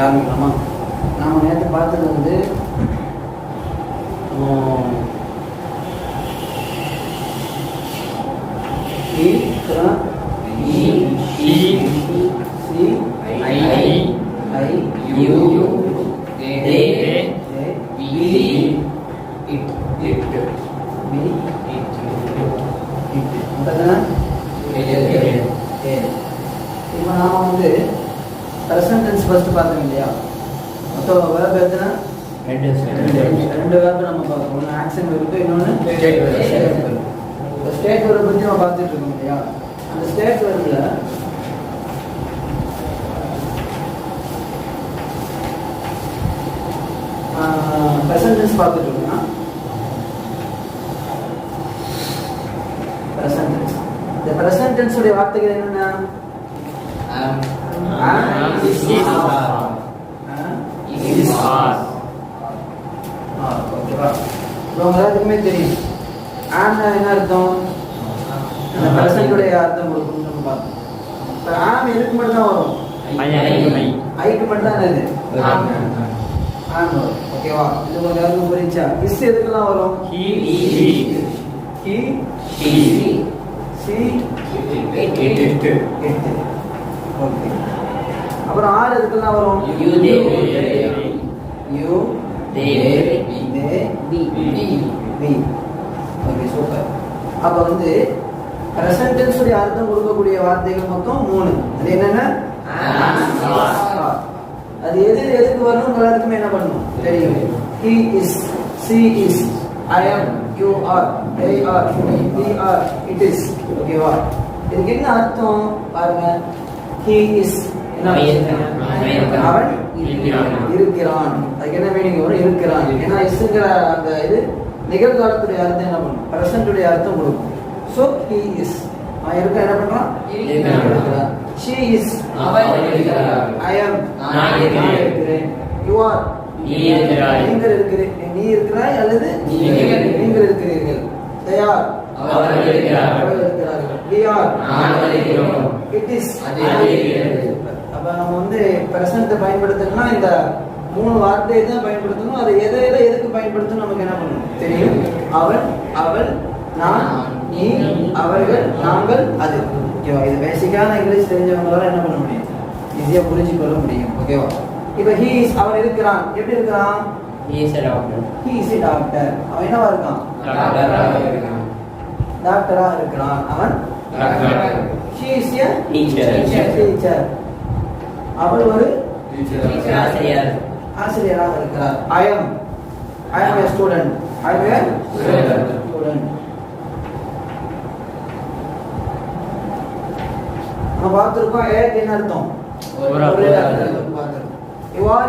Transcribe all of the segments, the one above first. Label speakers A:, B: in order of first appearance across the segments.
A: ஆரம்பிக்கலாமா? நாம் நேற்று பார்த்தது வந்து இப்போ நாம் வந்து ப்ரெசன்ட் டென்ஸ் ஃபர்ஸ்ட் பார்த்தோம் இல்லையா? மொத்தம் வேர்ப் எத்தனை? ரெண்டு வேர்பு நம்ம பார்க்கணும். ஒன்று ஆக்ஷன் வேர்பு, இன்னொன்று ஸ்டேட் வேர்பு. இப்போ ஸ்டேட் வேர்பை பற்றி நம்ம பார்த்துட்டு இருக்கோம் இல்லையா? அந்த ஸ்டேட் வேர்பில் ப்ரெசன்ட் டென்ஸ் பார்த்துட்டு இருக்கோம்னா ப்ரெசன்ட் டென்ஸ். இந்த ப்ரெசன்ட் டென்ஸ் உடைய வார்த்தைகள் என்னென்ன? ஓகேவா? உங்க எல்லாத்துக்குமே தெரியும் ஆம்னா என்ன அர்த்தம்? அந்த ப்ரெசன்ட்டுடைய அர்த்தம் கொடுக்கணும் நம்ம பார்த்தோம். இப்போ ஆம் எதுக்கு மட்டும் தான் வரும்? ஐக்கு மட்டும் தான் இது ஆம் வரும். ஓகேவா? இது கொஞ்சம் எல்லாருக்கும் புரிஞ்சா? இஸ் எதுக்கெல்லாம் வரும்? ஓகே. அப்புறம் ஆர் எதுக்கெல்லாம் வரும்? Okay, super. அப்ப வந்து பிரசன்ட் டென்ஸ் உடைய அர்த்தம் கொடுக்கக்கூடிய வார்த்தைகள் மொத்தம் 3. அது என்னென்ன? அது எதுக்கு வரணும்? எல்லாருக்குமே என்ன பண்ணணும் தெரியும். he is, she is, I am, you are, they are, we are, it is. ஓகேவா? இதுக்கு என்ன அர்த்தம் பாருங்க. he is அவன் இருக்கிறான். அதுக்கு என்ன மீனிங் வரும்? இருக்கிறான். ஏன்னா இஸ்ங்கிற அந்த இது நிகழ்காலத்துடைய அர்த்தம் என்ன பண்ணும்? பிரசன்ட்டுடைய அர்த்தம் கொடுக்கும். ஸோ he is அவன் இருக்க என்ன பண்றான்? இருக்கிறான். she is I am நான் இருக்கிறேன். you are நீங்கள் இருக்கிறேன். நீ இருக்கிறாய் அல்லது நீங்கள் இருக்கிறீர்கள். they are அவர்கள் இருக்கிறார்கள். we are நாங்கள் இருக்கிறோம். it is அது இருக்கிறது. அப்ப நம்ம வந்து பிரசன்ட் பயன்படுத்தணும்னா இந்த 3 வார்த்தையை தான் பயன்படுத்தணும். அதை எதுக்கு பயன்படுத்தணும் நமக்கு என்ன பண்ணணும் தெரியும். அவன், அவள், நான், நீ, அவர்கள், நாங்கள், அது. ஓகேவா? இது பேசிக்கான இங்கிலீஷ் தெரிஞ்சவங்களால என்ன பண்ண முடியும்? ஈஸியா புரிஞ்சு கொள்ள முடியும். ஓகேவா? இப்ப he is அவன் இருக்கிறான். எப்படி இருக்கிறான்? he is a doctor. அவன் என்னவா இருக்கான்? டாக்டரா இருக்கிறான். அவன் she is a teacher. அவள் ஒரு ஆசிரியராக இருக்கிறார். I am a student. நம்ம பார்த்திருக்கோம். ஏக்கு என்ன அர்த்தம்? ஒரு அர்த்தம் பார்த்திருக்கோம். you are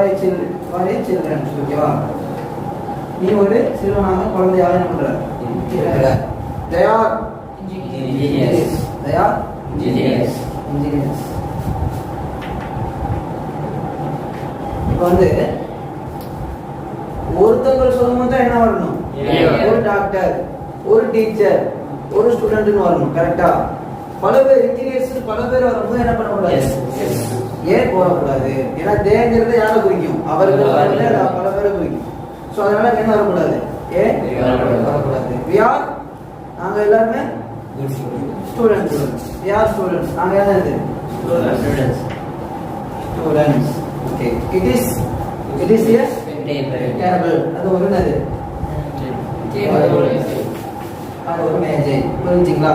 A: a children. ஓகேவா? நீ ஒரு சிறுவனாக குழந்தையாக என்ன பண்ற? they are engineers. இப்ப வந்து ஒருத்தங்க சொல்லும்போது தான் என்ன வரணும்? ஒரு டாக்டர், ஒரு டீச்சர், ஒரு ஸ்டூடெண்ட்னு வரணும். கரெக்டா? பல பேர் இன்ஜினியர்ஸ் பல பேர் வரும்போது என்ன பண்ணக்கூடாது? ஏன் போடக்கூடாது? ஏன்னா தேங்கிறது யாரை குறிக்கும்? அவர்கள் பல பேரை குறிக்கும். ஸோ அதனால என்ன வரக்கூடாது? ஏன் வரக்கூடாது? we are நாங்க எல்லாருமே ஸ்டூடெண்ட்ஸ். we are students. நாங்க என்னது? Students. Okay. it is a table. அது ஒரு என்னது? அது ஒரு மேஜை. புரிஞ்சுங்களா?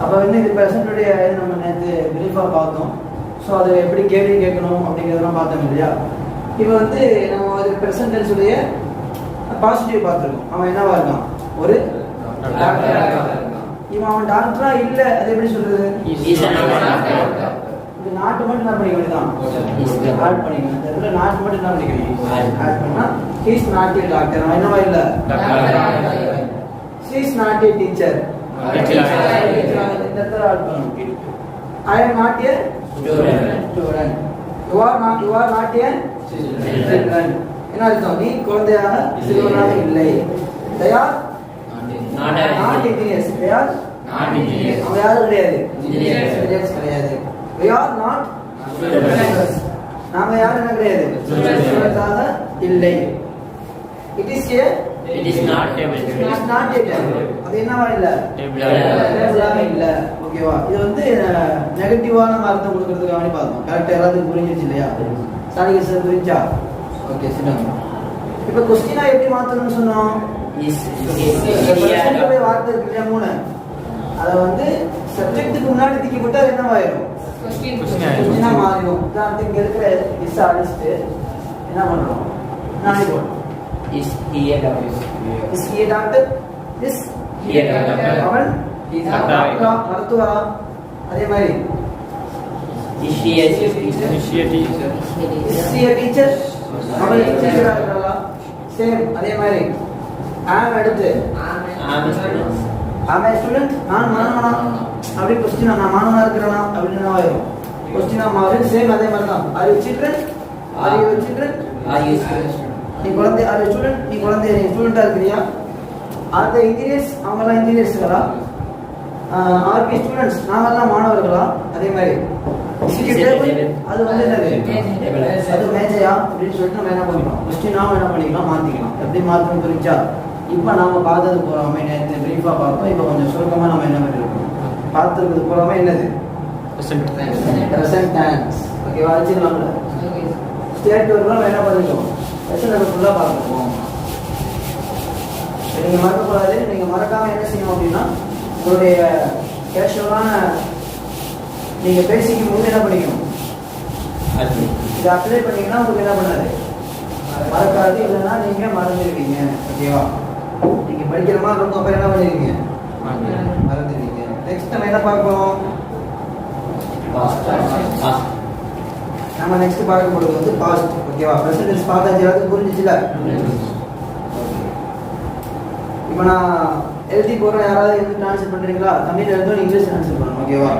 A: அப்ப என்ன இது பிரசன்ட்டுடைய நம்ம நேற்று பிரீஃபா பார்த்தோம். ஸோ அதை எப்படி கேள்வி கேட்கணும் அப்படிங்கிறதெல்லாம் பார்த்தோம் இல்லையா? இப்போ வந்து நம்ம அது பிரசன்ட் டென்ஸ் உடைய பாசிட்டிவ் பார்த்துருக்கோம். அவன் என்னவா இருக்கான்? ஒரு டாக்டரா இருக்கான். இவன் அவன் டாக்டரா இல்ல, அது எப்படி சொல்றது? இந்த நாட்டு மட்டும் என்ன பண்ணிக்க வேண்டியதான்? ஆட் பண்ணிக்கணும். இந்த இடத்துல நாட்டு மட்டும் என்ன பண்ணிக்கணும்? ஆட் பண்ணா he is not a doctor. அவன் என்னவா இல்ல? she is not a teacher. இந்த இடத்துல ஆட் பண்ணணும். I am not a student. you are not a children. என்ன அர்த்தம்? நீ குழந்தையாக சிறுவனாக இல்லை. they are not engineers. they are not engineers. அவங்க யாரும் கிடையாது, engineers கிடையாது. we are not நாம யாரும் என்ன கிடையாது ஸ்டூடெண்ட்ஸாக இல்லை. It is a table. அது என்னவா இல்ல டேபிளாக இல்ல. ஓகேவா? இது வந்து நெகட்டிவான அர்த்தம் கொடுக்கிறதுக்காக வேண்டி பார்த்தோம். கரெக்டா எல்லாத்துக்கும் புரிஞ்சிருச்சு இல்லையா? சாரி சார் புரிஞ்சா? ஓகே சிடம். இப்போ क्वेश्चनா எப்படி மாத்தணும்னு சொன்னோம்? வார்த்தை இருக்கு மூணு. அத வந்து சப்ஜெக்ட்டுக்கு முன்னாடி தூக்கி போட்டா என்னவாயிரும்? क्वेश्चनா மாறிடும். உதாரணத்துக்கு இருக்கிற இஸ் அடிச்சிட்டு என்ன பண்றோம்? நானே போடுறோம். Is he a doctor? Is he a doctor? அவன் மருத்துவரா? அதே மாதிரி Is she a teacher? அவள் டீச்சரா இருக்காளா? சேம் அதே மாதிரி am எடுத்து am a student நான் மாணவனா அப்படி क्वेश्चन நான் மாணவனா இருக்கறனா அப்படி என்ன ஆயிரும்? क्वेश्चन மாறும். சேம் அதே மாதிரி தான். Are you children? Are you children? Are you students? நீ குழந்தை ஆர் ஸ்டூடண்ட், நீ குழந்தை நீ ஸ்டூடெண்டா இருக்கறியா? ஆர் தி இன்ஜினியர்ஸ், அவங்கலாம் இன்ஜினியர்ஸ்களா? ஆர் பி ஸ்டூடண்ட்ஸ், நாமெல்லாம் மாணவர்களா? அதே மாதிரி அது வந்து என்னது? அது மேஜையா அப்படின்னு சொல்லிட்டு நம்ம என்ன பண்ணிக்கலாம்? கொஸ்டின் நாம என்ன பண்ணிக்கலாம்? மாத்திக்கலாம். எப்படி மாத்தணும் புரிஞ்சா? இப்போ நாம பார்த்தது போறாம நேற்று பிரீஃபா பார்த்தோம். இப்போ கொஞ்சம் சுருக்கமா நம்ம என்ன பண்ணிருக்கோம்? பார்த்துருக்கிறது போறாம என்னது? Present tense. ஓகேவா? வச்சுக்கலாம்ல. ஸ்டேட் வரலாம் என்ன பண்ணிருக்கோம்? நம்ம ஃபுல்லாக பார்த்துருக்கோம். நீங்கள் மறக்கக்கூடாது. நீங்கள் மறக்காமல் என்ன செய்யணும் அப்படின்னா உங்களுடைய கேஷுவலான நீங்கள் பேசிக்கும் போது என்ன பண்ணிக்கணும்? இதை அப்ளை பண்ணிங்கன்னா உங்களுக்கு என்ன பண்ணாது? மறக்காது. இல்லைன்னா நீங்கள் மறந்துடுவீங்க. ஓகேவா? நீங்கள் படிக்கிற மாதிரி இருக்கும். அப்புறம் என்ன பண்ணிடுவீங்க? மறந்துடுவீங்க. நெக்ஸ்ட் நம்ம என்ன பார்ப்போம்? நம்ம நெக்ஸ்ட் பார்க்க போறது வந்து பாஸ்ட். ஓகேவா? பிரசன்ட் டென்ஸ் பார்த்தாச்சு. எல்லாத்துக்கும் புரிஞ்சிச்சுல? இப்போ நான் எழுதி போறேன். யாராவது எழுதி ட்ரான்ஸ்லேட் பண்றீங்களா? தமிழ் எழுதும், இங்கிலீஷ் ட்ரான்ஸ்லேட் பண்ணணும். ஓகேவா?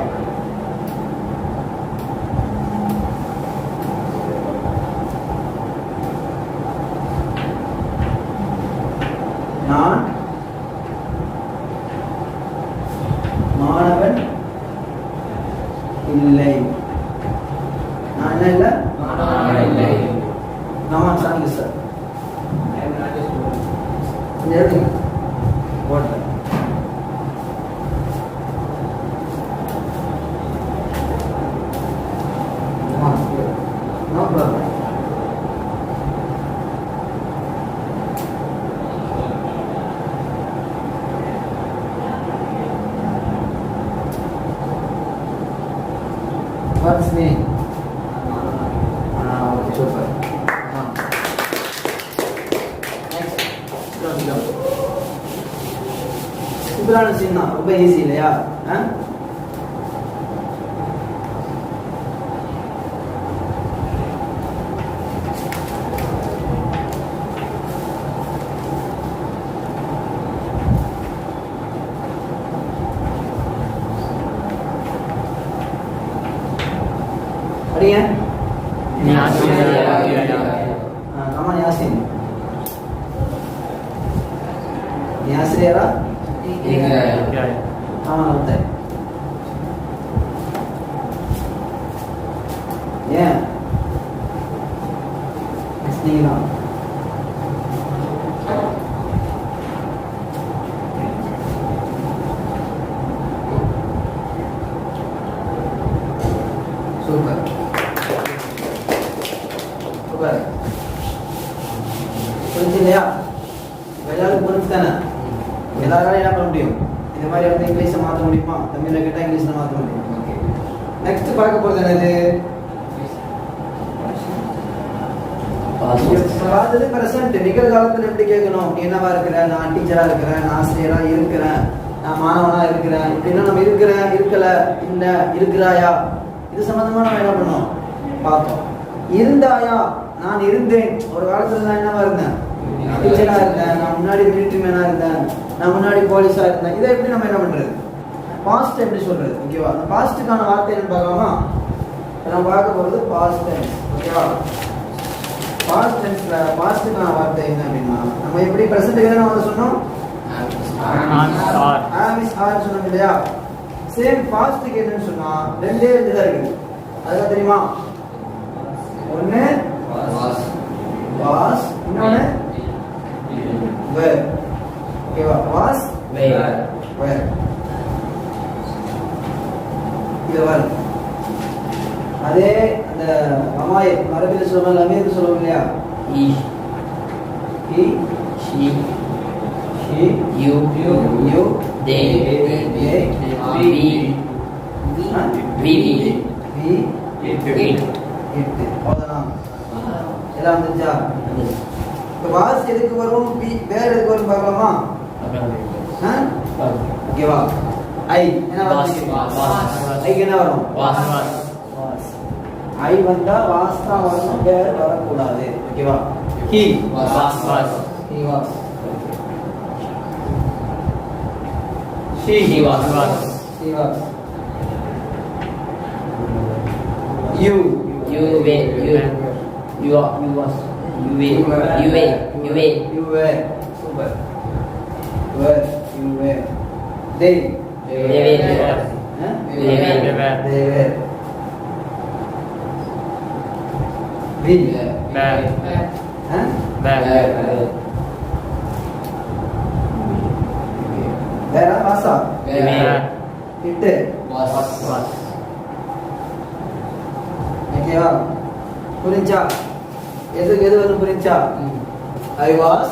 A: நான் மாணவன் இல்லை. நான் என்ன இல்லை? நான் சாரி சார். எழுதுங்க. போட்டு no problem. What's name? Super. Next. சூப்பரான சீன் தான். ரொம்ப ஈஸி இல்லையா? படிங்க. ஆமா யாசின். யாசிரா ஆமா होता है. Yeah. Snila. Super. Super. புரிஞ்சுலையா? எல்லாருக்கும் புரிஞ்சுதானே? எல்லாராலும் என்ன பண்ண முடியும்? இந்த மாதிரி வந்து இங்கிலீஷை மாற்ற முடியுமா? தமிழில் கேட்டால் இங்கிலீஷில் மாற்ற முடியும். ஓகே. நெக்ஸ்ட் பார்க்க போகிறது என்னது? பார்த்தது பிரசன்ட். நிகழ்காலத்தில் எப்படி கேட்கணும்? நீ என்னவா இருக்கிற? நான் டீச்சராக இருக்கிறேன், நான் ஆசிரியராக இருக்கிறேன், நான் மாணவனாக இருக்கிறேன். இப்படின்னா நம்ம இருக்கிறேன், இருக்கல, இல்லை, இருக்கிறாயா, இது சம்மந்தமாக நம்ம என்ன பண்ணோம்? பார்த்தோம். இருந்தாயா? நான் இருந்தேன். ஒரு காலத்தில் நான் என்னவா இருந்தேன்? டீச்சரா இருந்தேன். நான் முன்னாடி மிலிட்டரி மேனா இருந்தேன். நான் முன்னாடி போலீஸா இருந்தேன். இதை எப்படி நம்ம என்ன பண்றது? பாஸ்ட் எப்படி சொல்றது? ஓகேவா? அந்த பாஸ்ட்டுக்கான வார்த்தை என்னன்னு பார்க்கலாமா? நம்ம பார்க்க போகிறது பாஸ்ட் டென்ஸ். ஓகேவா? பாஸ்ட் டென்ஸ்ல பாஸ்ட்டுக்கான வார்த்தை என்ன அப்படின்னா நம்ம எப்படி ப்ரெசென்ட் என்ன வந்து சொன்னோம்? ஆம் இஸ் ஆர் சொன்னோம் இல்லையா? சேம் பாஸ்ட்டுக்கு என்னன்னு சொன்னா ரெண்டே தான் இருக்குது. அதெல்லாம் தெரியுமா? ஒன்று வாஸ், இன்னொன்று வேர். ஓகேவா? வாஸ் வேர். இது வர அதே அந்த அமாய் அரபியில் சொல்லுவாங்க, அமீர் சொல்லுவோம் இல்லையா? he, she, you, they, we, it. அவ்வளோதான். எல்லாம் வந்துச்சா? இப்போ வாஸ் எதுக்கு வரும், வேர் எதுக்கு வரும் பார்க்கலாமா? ஓகேவா? ஐ என்ன வரும்? ஐக்கு என்ன வரும்? ஐ வந்தா வாஸ் தான் வரணும், வேர் வரக்கூடாது. ஓகேவா? he was, she was, you were, super, you were, they were, we வேற வாசா இட்டு ஓகேவா? புரிஞ்சா? எதுக்கு எது வந்து புரிஞ்சா? I was,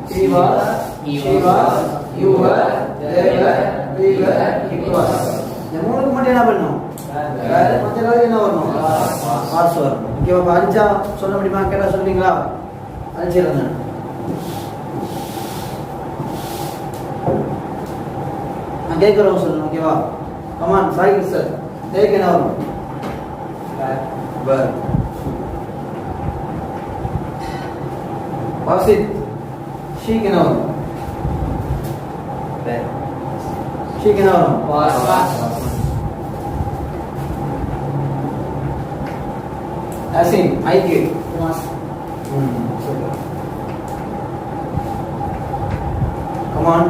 A: she was, you were, they were, we were, it was. இந்த மூணுக்கு மட்டும் என்ன பண்ணணும்? வேற மற்ற எல்லாரும் என்ன வரணும்? வாஸ் வரணும். ஓகேவா? அரிச்சா சொல்ல முடியுமா? கேட்டா சொல்லுவீங்களா? அரிச்சிருங்க. நான் கேட்குறவங்க சொல்லணும். ஓகேவா? கமான் சாய் சார், தேக்கு என்ன வரும்? வேர். வாசித், ஷீக்கு என்ன வரும்? வேர். ஷீக்கு என்ன வரும்? வாஸ். அசின், ஐக்கு வாஸ். சூப்பர். கமான்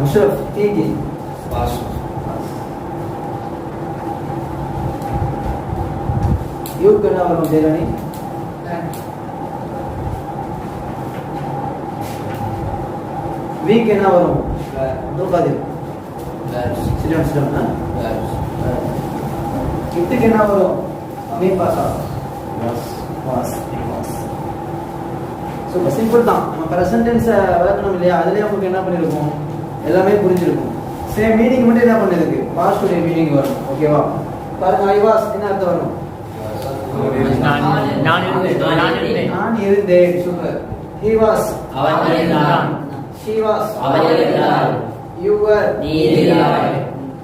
A: முஷரஃப், தீக்கு வாஸ். யூக்கு என்ன வரும் ஜெயராணி? வீக் என்ன வரும்? துர்காதிர். சிடம். இட்டுக்கு என்ன வரும்? அமீன் பாசா. வாஸ். சூப்பர் சிம்பிள் தான். நம்ம ப்ரெசன்ட் டென்ஸை விளக்கணும் இல்லையா? அதுலேயே உங்களுக்கு என்ன பண்ணியிருக்கோம்? எல்லாமே புரிஞ்சிருக்கும். சேம் மீனிங் மட்டும் என்ன பண்ணிருக்கு? பாஸ்ட் உடைய மீனிங் வரும். ஓகேவா? பாருங்க, ஐ வாஸ் என்ன அர்த்தம் வரும்? நான் இருந்தேன். சூப்பர். he was,
B: அவன் இருந்தான்.
A: she was,
B: அவள் இருந்தாள்.
A: you were,
B: நீ இருந்தாய்.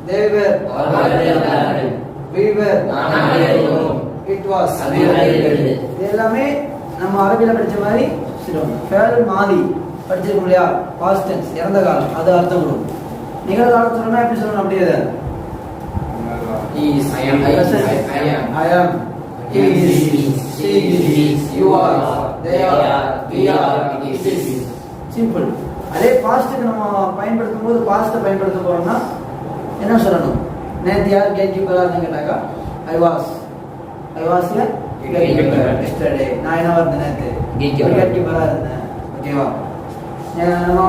A: they were,
B: அவர்கள் இருந்தார்கள்.
A: we were,
B: நாங்கள் இருந்தோம்.
A: it was.
B: அது இருக்கிறது.
A: இது எல்லாமே நம்ம அரபியில படிச்ச மாதிரி ஃபேல் மாதி படிச்சிருக்கோம் இல்லையா? பாஸ்ட் டென்ஸ், இறந்த காலம், அது அர்த்தம் கொடுக்கும். நிகழ்காலம் சொல்லணும் எப்படி சொல்லணும்? அப்படியே I am, he is, she is, you are, they are, we are, it is. Simple. அதே பாஸ்ட்டுக்கு நம்ம பயன்படுத்தும் போது பாஸ்ட்டை பயன்படுத்த போறோம்னா என்ன சொல்லணும்? நேற்று யார் கேட் கீப்பராக இருந்தேன்னு கேட்டாக்கா ஐ வாஸ் எஸ்டர்டே. நான் என்ன இருந்தேன்? நேற்று கேட் கீப்பராக இருந்தேன். ஓகேவா? நம்ம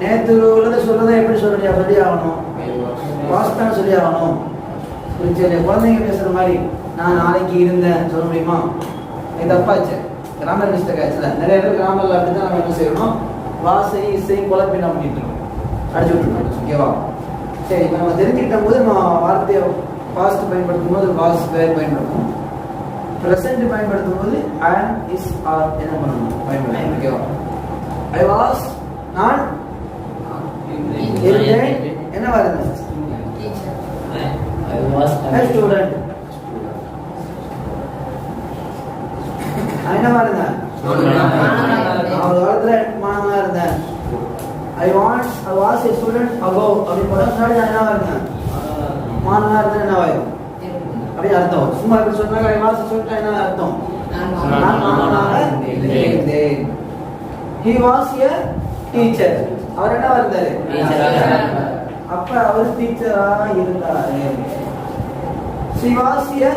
A: நேற்று உள்ளதை சொல்றதை எப்படி சொல்லி ஆகணும்? பாஸ்ட் தான் சொல்லி ஆகணும். புரிஞ்சு? குழந்தைங்க பேசுற மாதிரி நான் நாளைக்கு இருந்தேன் சொல்ல முடியுமா? இது தப்பாச்சு, கிராமர் மிஸ்டேக் ஆச்சுல. நிறைய பேர் கிராமர்ல அப்படிதான் நம்ம என்ன செய்யணும்? வாசையும் இசையும் குழப்பி என்ன பண்ணிட்டு இருக்கோம்? அடிச்சு விட்டுருக்கோம். ஓகேவா? சரி, இப்போ நம்ம தெரிஞ்சுக்கிட்ட போது நம்ம வார்த்தையை பாஸ்ட் பயன்படுத்தும் போது வாஸ் வேர் பயன்படுத்தணும். ப்ரெசென்ட் பயன்படுத்தும் போது அண்ட் இஸ் ஆர் என்ன பண்ணணும்? பயன்படுத்தணும். ஓகேவா? ஐ வாஸ் நான் இருந்தேன். என்னவா இருந்தேன்?
B: I was a
A: student. நான் என்னவா இருந்தேன்? நான் ஒரு காலத்துல மாணவனா இருந்தேன். I was a student ago அப்படி போட முன்னாடி நான் என்னவா இருந்தேன்? மாணவனா இருந்தேன். என்னவாயும் அப்படி அர்த்தம். சும்மா இப்படி சொன்னாங்க I was a student என்ன அர்த்தம்? நான் மாணவனாக இருந்தேன். He was a teacher. அவர் என்னவா இருந்தாரு? அப்ப அவர் டீச்சரா இருந்தாரு. she was a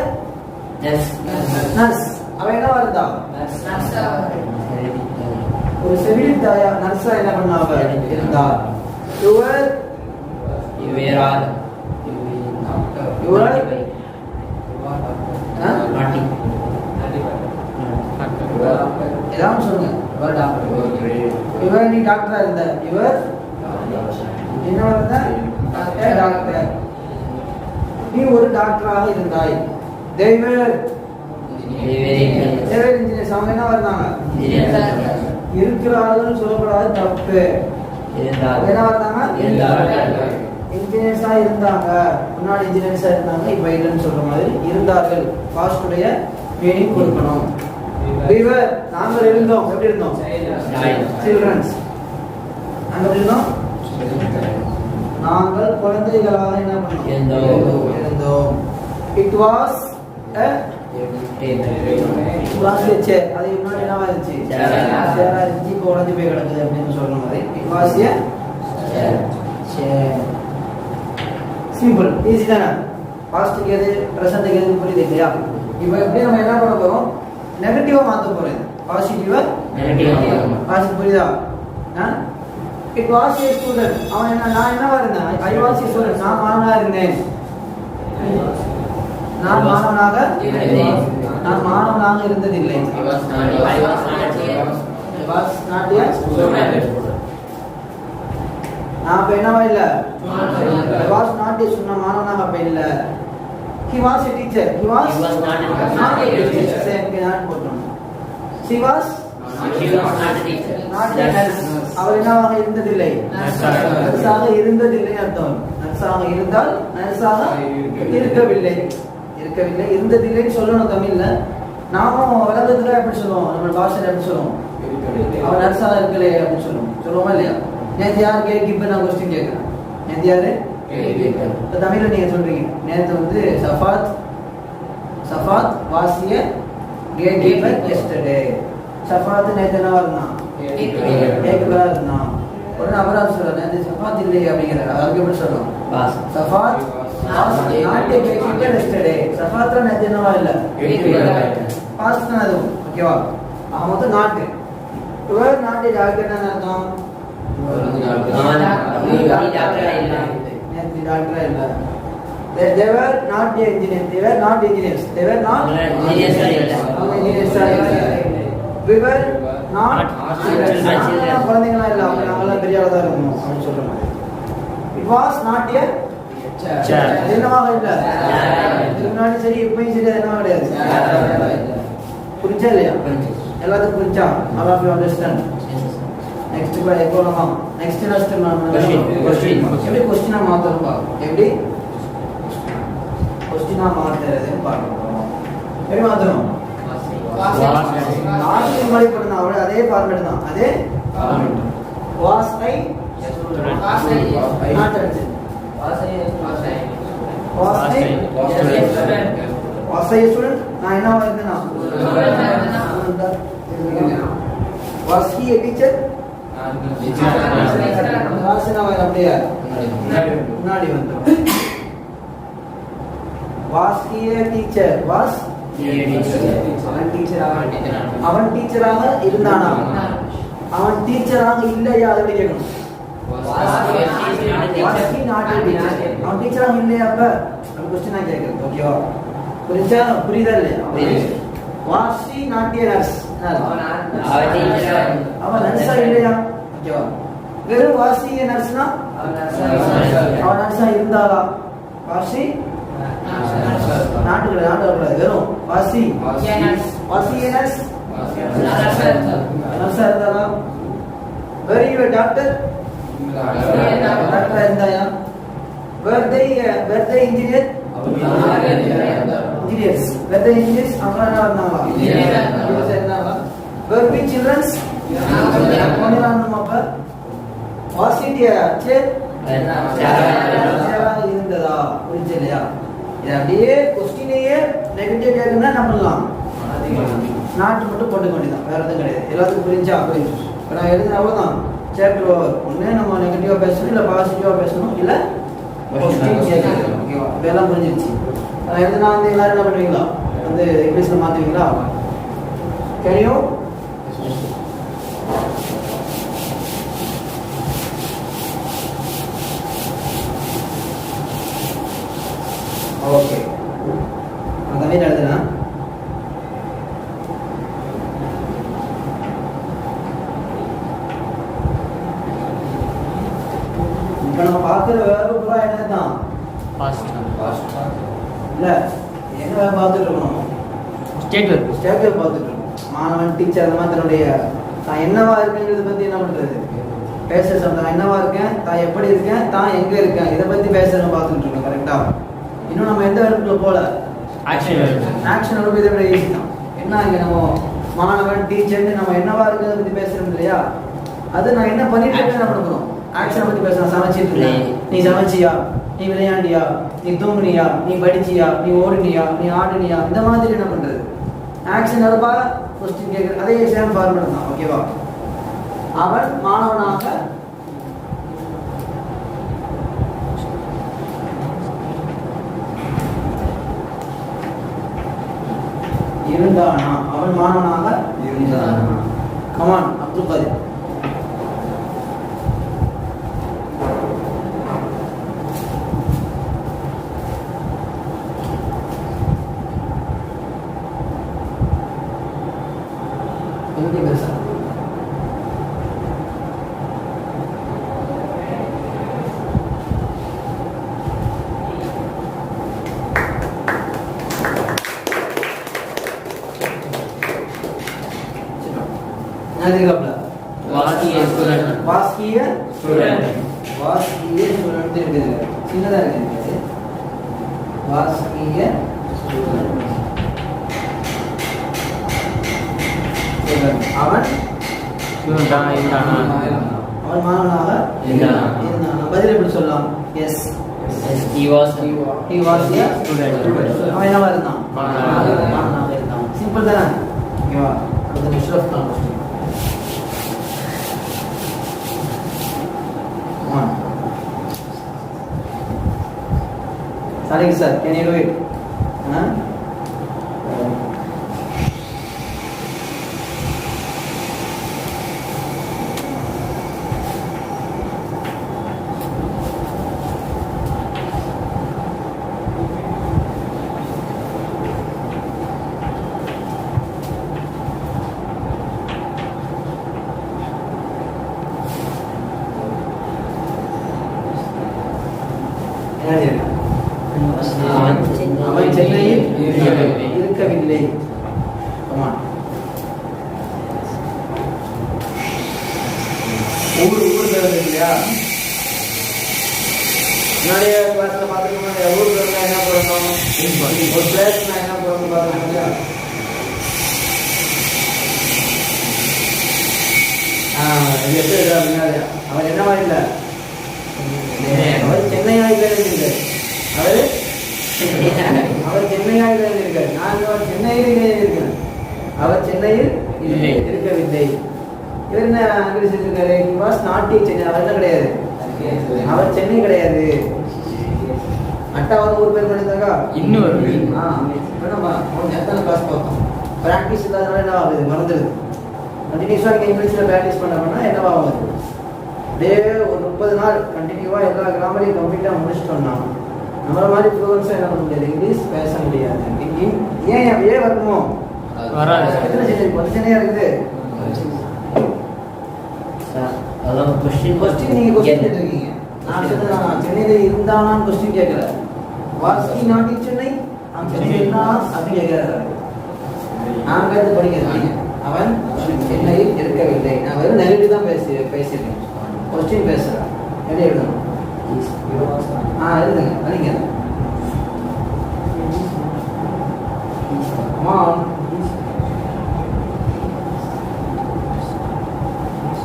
A: nurse. அவ என்ன இருந்தா? ஒரு செவிலியர் தாயா நர்ஸா என்ன பண்ணாவ இருந்தா? you were எல்லாம் சொல்லுங்க. இவர் நீ டாக்டரா இருந்த. இவர் என்ன இருந்தா? டாக்டர். நீ ஒரு டாக்டராக இருந்தாய். they were engineers. அவங்க என்ன வந்தாங்க? இருக்கிறார்கள் சொல்லக்கூடாது, தப்பு. என்ன வந்தாங்க? இன்ஜினியர்ஸா இருந்தாங்க. முன்னாடி இன்ஜினியர்ஸா இருந்தாங்க, இப்ப இல்லைன்னு சொல்ற மாதிரி இருந்தார்கள். பாஸ்டுடைய மீனிங் கொடுக்கணும். we were நாங்கள் இருந்தோம். எப்படி இருந்தோம்? சில்ட்ரன்ஸ். நாங்கள் இருந்தோம். நாங்கள் குழந்தைகளாக என்ன பண்ணோம்? இருந்தோம். it was a chair. அது முன்னாடி என்னவா இருந்துச்சு? சேரா இருந்துச்சு, இப்போ உடஞ்சி போய் கிடக்குது அப்படின்னு சொல்ற மாதிரி it was a chair. Simple, easy தானே. பாஸ்ட்டுக்கு எது ப்ரெசென்ட்டுக்கு எது புரியுது இல்லையா? இப்போ எப்படி நம்ம என்ன பண்ண போறோம்? நெகட்டிவா மாத்த போறோம். பாசிட்டிவா பாசிட்டிவ் புரியுதா? It was A student. அவன் என்ன, நான் என்னவா இருந்தேன்? I was A student. நான் மாணவனாக இருந்தேன். நான் மாணவனாக இருந்ததில்லை. நான் அப்ப என்னவா இல்ல? Was not A student. மாணவனாக அப்ப இல்ல. he was a teacher. he was not a teacher. Same நான் போட்றோம். she was not a nurse. அவர் என்னவாக இருந்ததில்லை? நர்ஸாக இருந்ததில்லை அர்த்தம். நர்ஸாக இருந்தால் நர்ஸாக இருக்கவில்லை. இருந்ததில்லைன்னு சொல்லணும் தமிழ்ல. நாமும் உலகத்துல எப்படி சொல்லுவோம்? நம்ம பாஷையில எப்படி சொல்லுவோம்? அவன் நர்ஸாக இருக்கலையே அப்படின்னு சொல்லுவோமா இல்லையா? நேற்று யார் கேக் கீப்பர்? நான் கொஸ்டின் கேட்கிறேன். நேற்று யாரு? தமிழ்ல நீங்க சொல்றீங்க. நேற்று Safath was a cake keeper yesterday. சஃபாத் நேற்று என்னவா இருந்தான்? கேக்கரா இருந்தான். உடனே அபராத் சொல்றாரு, நேற்று சஃபாத் இல்லையே அப்படிங்கிறாரு. அதுக்கு எப்படி சொல்லணும்? Safath not a cake keeper yesterday. சஃபாத்ல நேற்று என்னவா இல்ல? பாஸ்ட் தான் அது. ஓகேவா? அவன் வந்து நாட். இவர் நாட் டாக்டர் என்ன அர்த்தம்? டாக்டரா இல்ல. they were not the engineers. they were not engineers. we were not குழந்தைகளா இல்ல. அவங்க நாங்கெல்லாம் பெரிய ஆளா தான் இருக்கணும் அப்படின்னு சொல்ற மாதிரி. it was not a என்னவாக இல்ல. இதுக்கு முன்னாடி சரி, இப்பயும் சரி, என்னவா கிடையாது. புரிஞ்சா இல்லையா? எல்லாத்துக்கும் புரிஞ்சா? all of you understand? Next போலாமா? நெக்ஸ்ட் எப்படி கொஸ்டினா மாத்தணும் பார்க்கணும். எப்படி கொஸ்டினா மாத்துறதுன்னு பார்க்கணும். எப்படி மாத்தணும்? ஆர்டிகல் மாதிரி பண்ணா அவளே அதே ஃபார்மேட் தான். அதே was I not it was I student. நான் என்னவா இருந்தேனா? Was he a teacher? அப்படியே முன்னாடி வந்து was he a teacher? Was அவன் டீச்சராக இருந்தானா? அவன் டீச்சராக இல்லையா? அதை கேட்கணும். அவன் டீச்சராக இல்லையா? அப்ப கொஸ்டினா கேட்கறது. ஓகேவா? புரிஞ்சா? புரியுதா இல்லையா? Was he not a nurse? அவன் நர்ஸா இல்லையா? ஓகேவா? வெறும் வாஸ் ஹி எ நர்ஸ்னா அவன் நர்ஸா இருந்தாளா? வாஸ் ஹி நாட்டுக்கு நாட்டு வெறும் வாஸ் ஹி எ நர்ஸ்? நர்ஸா இருந்தாளா? Were you a doctor? டாக்டரா இருந்தாயா? Were they engineer? Engineers. Were they engineers? அவங்க என்ன இருந்தாங்களா? இன்ஜினியர்ஸ் இருந்தாங்களா? Were be childrens? அப்ப வாஸ் இட் எ சேர்? இருந்ததா? புரிஞ்சலையா? இது அப்படியே கொஸ்டினையே நெகட்டிவ் கேட்கணும்னா என்ன பண்ணலாம்? நாட்டு மட்டும் போட்டு வேண்டியதான், வேற எதுவும் கிடையாது. எல்லாத்துக்கும் புரிஞ்சா? புரிஞ்சு. இப்போ நான் எழுதுன அவ்வளோதான். Chapter over. ஒன்று நம்ம நெகட்டிவாக பேசணும், இல்லை பாசிட்டிவாக பேசணும், இல்லை கொஸ்டின் கேட்கணும். ஓகேவா? இதெல்லாம் புரிஞ்சிருச்சு. எழுதுனா வந்து எல்லாரும் என்ன பண்ணுவீங்களா வந்து இங்கிலீஷ்ல மாத்துவீங்களா? Can you? ஓகே அந்த மாதிரி எழுதுனா இப்போ நம்ம பார்க்குற வேர்பு பூரா என்னதான்
B: பாஸ்ட்
A: இல்லை என்ன வேர்பு பார்த்துட்டு இருக்கணும்?
B: ஸ்டேட் வெர்ப்
A: ஸ்டேட் வேர்பு பார்த்துட்டு இருக்கோம். மாணவன் டீச்சர் அந்த மாதிரி தன்னுடைய தான் என்னவா இருக்குங்கிறத பற்றி என்ன பண்ணுறது பேச தான் என்னவா இருக்கேன், தான் எப்படி இருக்கேன், தான் எங்கே இருக்கேன், இதை பற்றி பேச நம்ம பார்த்துட்டு இருக்கோம். கரெக்டாக இன்னும் நம்ம எந்த வேர்புக்குள்ள போல
B: ஆக்ஷன் வெர்ப்
A: ஆக்ஷன் வேர்பு இதை விட ஈஸி தான். என்ன இங்கே நம்ம மாணவன் டீச்சர்னு நம்ம என்னவா இருக்கிறத பற்றி பேசுகிறோம் இல்லையா, அது நான் என்ன பண்ணிட்டு இருக்கேன் என்ன பண்ணுறோம் ஆக்ஷனை பற்றி பேசணும். சமைச்சிட்டு இருக்கேன், நீ சமைச்சியா, நீ விளையாண்டியா, நீ தூங்குனியா, நீ படிச்சியா, நீ ஓடுனியா, நீ ஆடுனியா, இந்த மாதிரி என்ன பண்றது ஆக்ஷன் இருப்பா கொஸ்டின் கேட்குறது. அதே சேம் ஃபார்மேட் தான். ஓகேவா? அவன் மாணவனாக இருந்தானா, அவன் மாணவனாக இருந்தானா. கமான் அப்துல் காதிர். எங்கே பேச
B: வாசிய ஸ்டூடண்ட்
A: வாஸ்கிய
B: ஸ்டூடண்ட்
A: வாஸ்கிய ஸ்டூடண்ட் இருக்குது. சின்னதா இருக்குது. வாஸ்கிய அவன்
B: ஸ்டூடண்டா இருந்தானா
A: அவன் மாணவனாக இருந்தான். பதில் எப்படி சொல்லலாம்? Yes
B: he was
A: he was a
B: student
A: அவன் என்னவா இருந்தான்?
B: மாணவனாக
A: இருந்தான். சிம்பிள் தானே? ஓகேவா? அடுத்த முஷ்ரஃப் தான் question. Sadiq sir, can you do it? Huh? அவன் சென்னையில் இருக்கவில்லை. ஊர் பேர் இல்லையா? முன்னாடிய கிளாஸ்ல பார்த்துருக்கோம். ஊர் பேர்னா என்ன போடணும்? ஒரு பிளேஸ்னா என்ன போடணும் பார்த்துருக்கோம் இல்லையா? இது எப்படி இருக்கா முன்னாடியா? அவன் என்னவா இல்லை? அவர் சென்னையா இல்லை. அவர் சென்னையாக இருக்கார். நான் சென்னையில் இருக்கேன். அவர் சென்னையில் இருக்கவில்லை. இவர் என்ன இங்கிலீஷ் இருக்காரு? நாட்டி சென்னை. அவர் என்ன கிடையாது, அவர் சென்னை கிடையாது. அட்டாவது ஊர் பேர் பண்ணியிருந்தாக்கா
B: இன்னொரு
A: எத்தனை கிளாஸ் பார்த்தோம். ப்ராக்டிஸ் இல்லாதனால என்ன ஆகுது, மறந்துடுது. கண்டினியூஸாக நீங்கள் இங்கிலீஷில் ப்ராக்டிஸ் பண்ணோம்னா என்னவாகுது, டே ஒரு 30 நாள் கண்டினியூவாக எல்லா கிராமரையும் கம்ப்ளீட்டாக முடிச்சிட்டோம்னா நம்மள மாதிரி ஃப்ளூவன்ஸாக என்ன பண்ண முடியாது, இங்கிலீஷ் பேச முடியாது. ஏன் வரணுமோ
B: வராது.
A: எத்தனை சென்னை ஒரு சென்னையாக இருக்குது.
B: அதான்
A: கொஸ்டின் நீங்கள் கொஸ்டின் கேட்டுருக்கீங்க. நான் சொன்னேன் சென்னையில் இருந்தானான்னு கொஸ்டின் கேட்கல. வாஸ்கி நாட் இன் சென்னை, அவன் சென்னையில் இருந்தான் அப்படின்னு கேட்கிறாரு. நான் கேட்டு படிக்கிறேன். அவன் சென்னையில் இருக்கவில்லை. நான் வெறும் நெகட்டிவ் தான் பேசியிருக்கேன். கொஸ்டின் பேசுகிறேன். எப்படி எழுதணும்? எழுதுங்க படிங்க.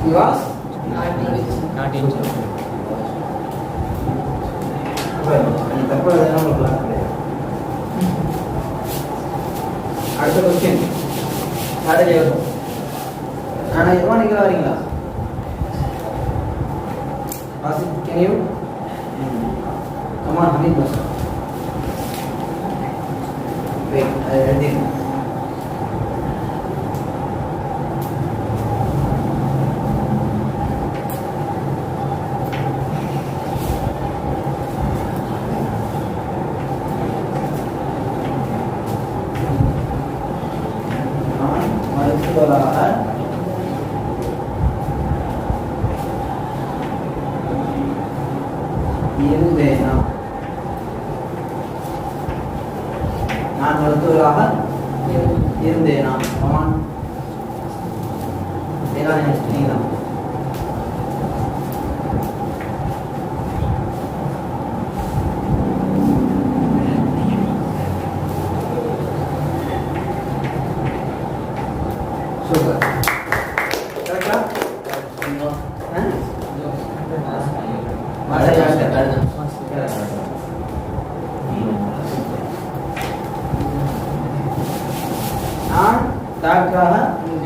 A: He was
B: not in
A: அடுத்த கொஸ்டின் நாளைக்கு வரும். ஆனால் எவ்வளோ நீங்கள் வரீங்களா? Can you? Come on, 100%. Wait அது எழுதிங்க. நான் மருத்துவராக இருந்தேனா? நான் மருத்துவராக இருந்தேனா? ஆமாம். ஏதான் நீங்களா? சூப்பர். கரெக்டா? நான் டாக்டராக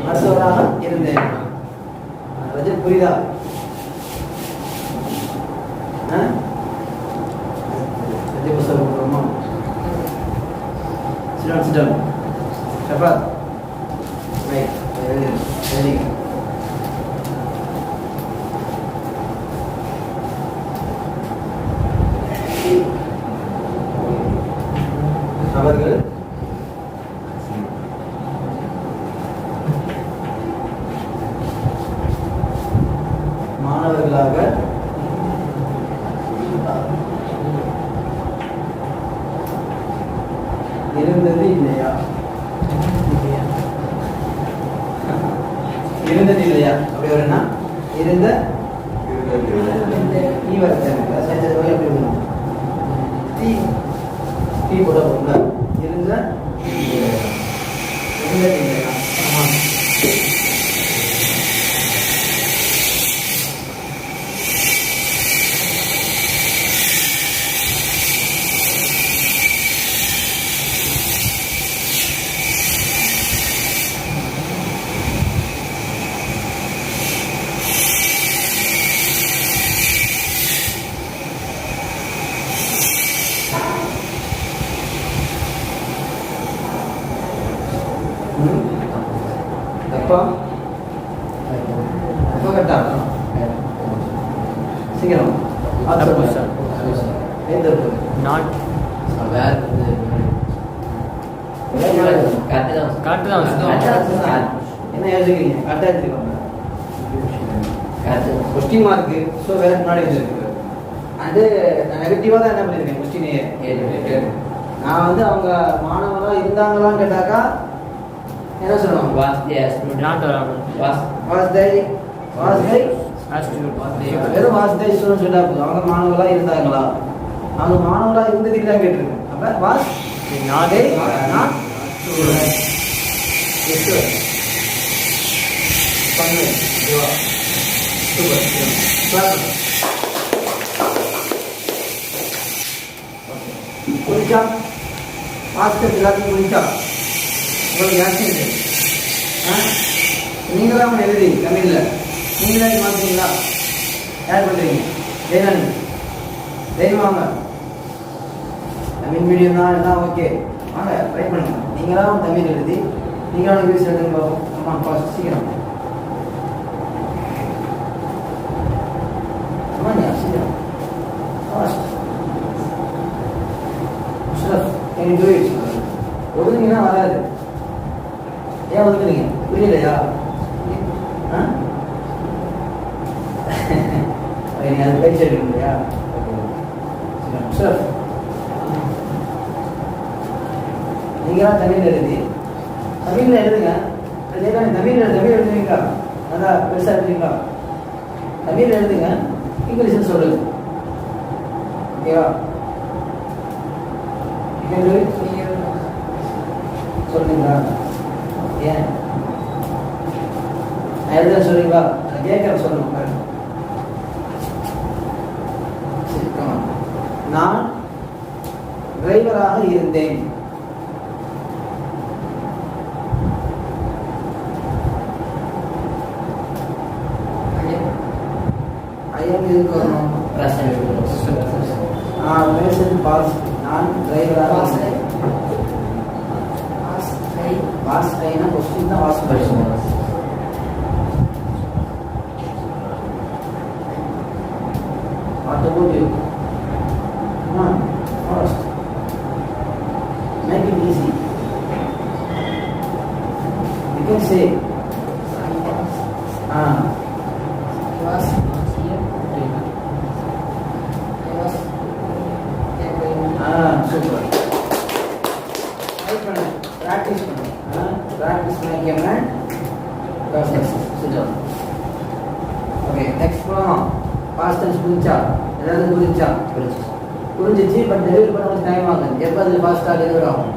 A: மருத்துவராக இருந்தேன். அது புரியுதா? சொல்லுமா? சிடம் சபாத் அவர்கள் மாணவர்களாக இருந்தது இல்லையா? இருந்தது இல்லையா? அப்படி வரும்னா இருந்த டீ போட போங்க. இருந்த இருந்தது இல்லையா? எப்போ எப்போ கட்டாகும்? சீக்கிரம்
B: நாட் கரெக்டு தான்.
A: என்ன யோசிக்கிறீங்க? கரெக்டாக எடுத்துக்கோங்க. கொஸ்டின் மார்க்கு ஸோ வேற முன்னாடி வச்சிருக்கு. அது நான் நெகட்டிவாக தான் என்ன பண்ணியிருக்கேன் கொஸ்டினே. நான் வந்து அவங்க மாணவராக இருந்தாங்களான்னு கேட்டாக்கா என்ன சொல்லுவாங்க? வெறும் வாஸ்தை ஸ்டூடெண்ட் சொல்லிட்டா போதும். அவங்க மாணவர்களாக இருந்தாங்களா? அவங்க மாணவர்களாக இருந்ததுக்கு தான் கேட்டிருக்கேன். அப்போ வாஸ் நாட் நாட் ஸ்டூடெண்ட். பண்ணுவேன். சூப்பர். புரிஞ்சா? மாஸ்டர் எல்லாத்தையும் புரிஞ்சா? உங்களுக்கு யாருக்கும் நீங்களா அவன் எழுதி தமிழில் நீங்களே மாற்றுறீங்களா? யார் பண்ணுறீங்க? ஜெயனானி ஜெயின் வாங்க. தமிழ் மீடியம் தான் எல்லாம் ஓகே. வாங்க ட்ரை பண்ணுங்க. நீங்களா அவன் தமிழ் எழுதி நீங்களா இங்கிலீஷ் எழுதுங்க பார்ப்போம். ஆமாம் ஃபாஸ்ட் சீக்கிரம். ஆமாங்க சீக்கிரம் fast. can you do it? ஒதுங்கினா வராது. ஏன் ஒதுக்குறீங்க? புரியலையா? நீங்க அது பயிற்சி எடுக்க இல்லையா? சார் நீங்களா தமிழ் எழுதி தமிழ்ல எழுதுங்க. தமிழ் எழுதுவீங்களா? நல்லா பெருசா எழுதுவீங்களா? தமிழ் எழுதுங்க. இங்கிலீஷ் சொல்லுங்க. ஓகேவா? சொல்லுங்களா? ஏன் எழுத சொல்றீங்களா? கேட்கற சொல்லுங்க. நான் டிரைவராக இருந்தேன். ஐயம் இருக்கணும். Present past. நான் டிரைவராக இருந்தேன். வாஸ் ஐனா கொஸ்டின் தான் வாஸ் படிச்சோம். What about you? Come on, first. Make it easy. You can say.
C: Was here. I was
A: Super. Try பண்ணு. Practice பண்ணு. Practice பண்ணிக்கங்க. Sit down. Okay, next போலாம். Past tense புரிஞ்சா? ஏதாவது புரிஞ்சா? புரிஞ்சிச்சு, பட் டெலிவரி பண்ண கொஞ்சம் டைம் ஆகும். எப்போ அது ஃபாஸ்ட்டாக டெலிவரி ஆகும்?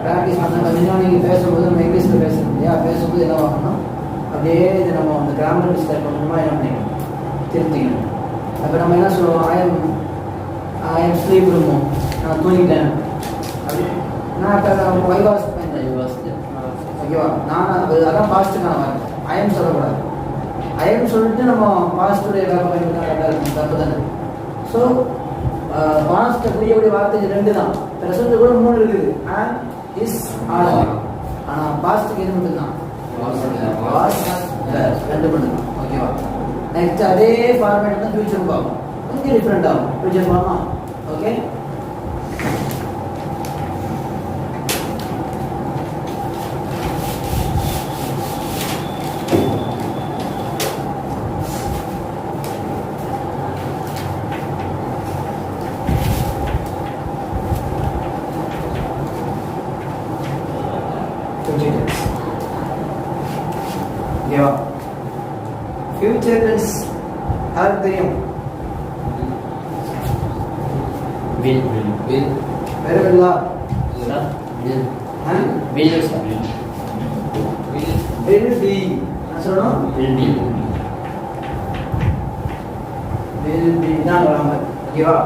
A: ப்ராக்டிஸ் பண்ண கொஞ்சம் நீங்கள் பேசும்போது நம்ம இங்கிலீஷில் பேசணும் இல்லையா? பேசும்போது என்ன ஆகணும், அப்படியே இது நம்ம அந்த கிராமர் மிஸ்டேக் பண்ணணுமா என்ன பண்ணிக்கணும், திருத்திக்கணும். அப்போ நம்ம என்ன சொல்லுவோம், ஐஎம் ஸ்லீப் ரூமோ, நான் தூங்கிட்டேன் அப்படி. நான் இப்போ வைவாஸ் ஓகேவா, நான் அதான் பாஸ்ட்டுக்கான வரேன். ஐஎம் சொல்லக்கூடாது. ஐஎம் சொல்லிட்டு நம்ம பாஸ்டுடைய வேலை தப்பு தானே. ஸோ பாஸ்ட்டை புரியக்கூடிய வார்த்தைக்கு 2 தான். ப்ரெசென்ட் கூட 3 இருக்குது, அண்ட் இஸ் ஆர். ஆனால் பாஸ்ட்டுக்கு இது மட்டும் தான், வாஸ் 2 மட்டும் தான். ஓகேவா. நெக்ஸ்ட் அதே ஃபார்மேட் தான் ஃபியூச்சர் பார்ப்போம், கொஞ்சம் டிஃப்ரெண்ட் ஆகும். ஃபியூச்சர் பார்ப்போமா? ஓகே. ஓகேவா. ஃபியூச்சர் டென்ஸ் யாருக்கு தெரியும்?
B: வில்
A: வேற இல்லா வில் பி. நான் சொல்லணும் வில் பி தான் வராம. ஓகேவா.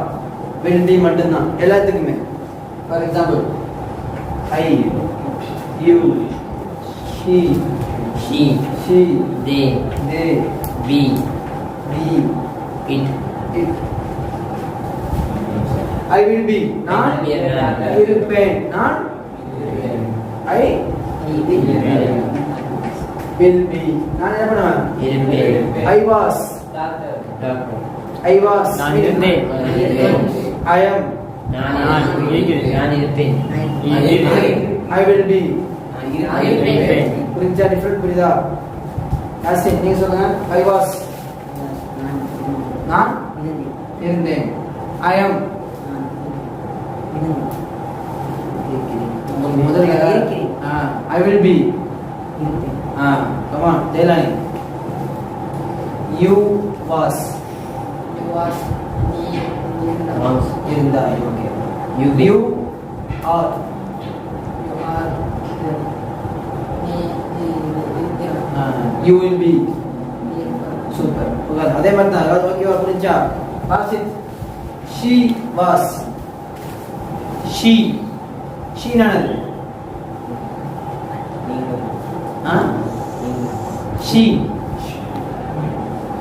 A: வில் பி மட்டும்தான் எல்லாத்துக்குமே. For example, I, you, she, they, we, it. I will be. நான் இருப்பேன். நான் I will be. நான் என்ன பண்ணுவேன்? இருப்பேன். I was.
B: நான் இருந்தேன்.
A: I am.
B: நான் இருப்பேன்.
A: I will be. புரிஞ்சா? டிஃபரெண்ட் புரியுதா? யாசின் நீங்க சொல்லுங்க. I was, நான் இருந்தேன். I am, முதல்ல I will be. Come on, Jailani. You was. இருந்தா. Okay. You are. You will be. Super. அதே மாதிரி தான். ஓகேவா? புரிஞ்சா? Wazed. She was. She நானது. She.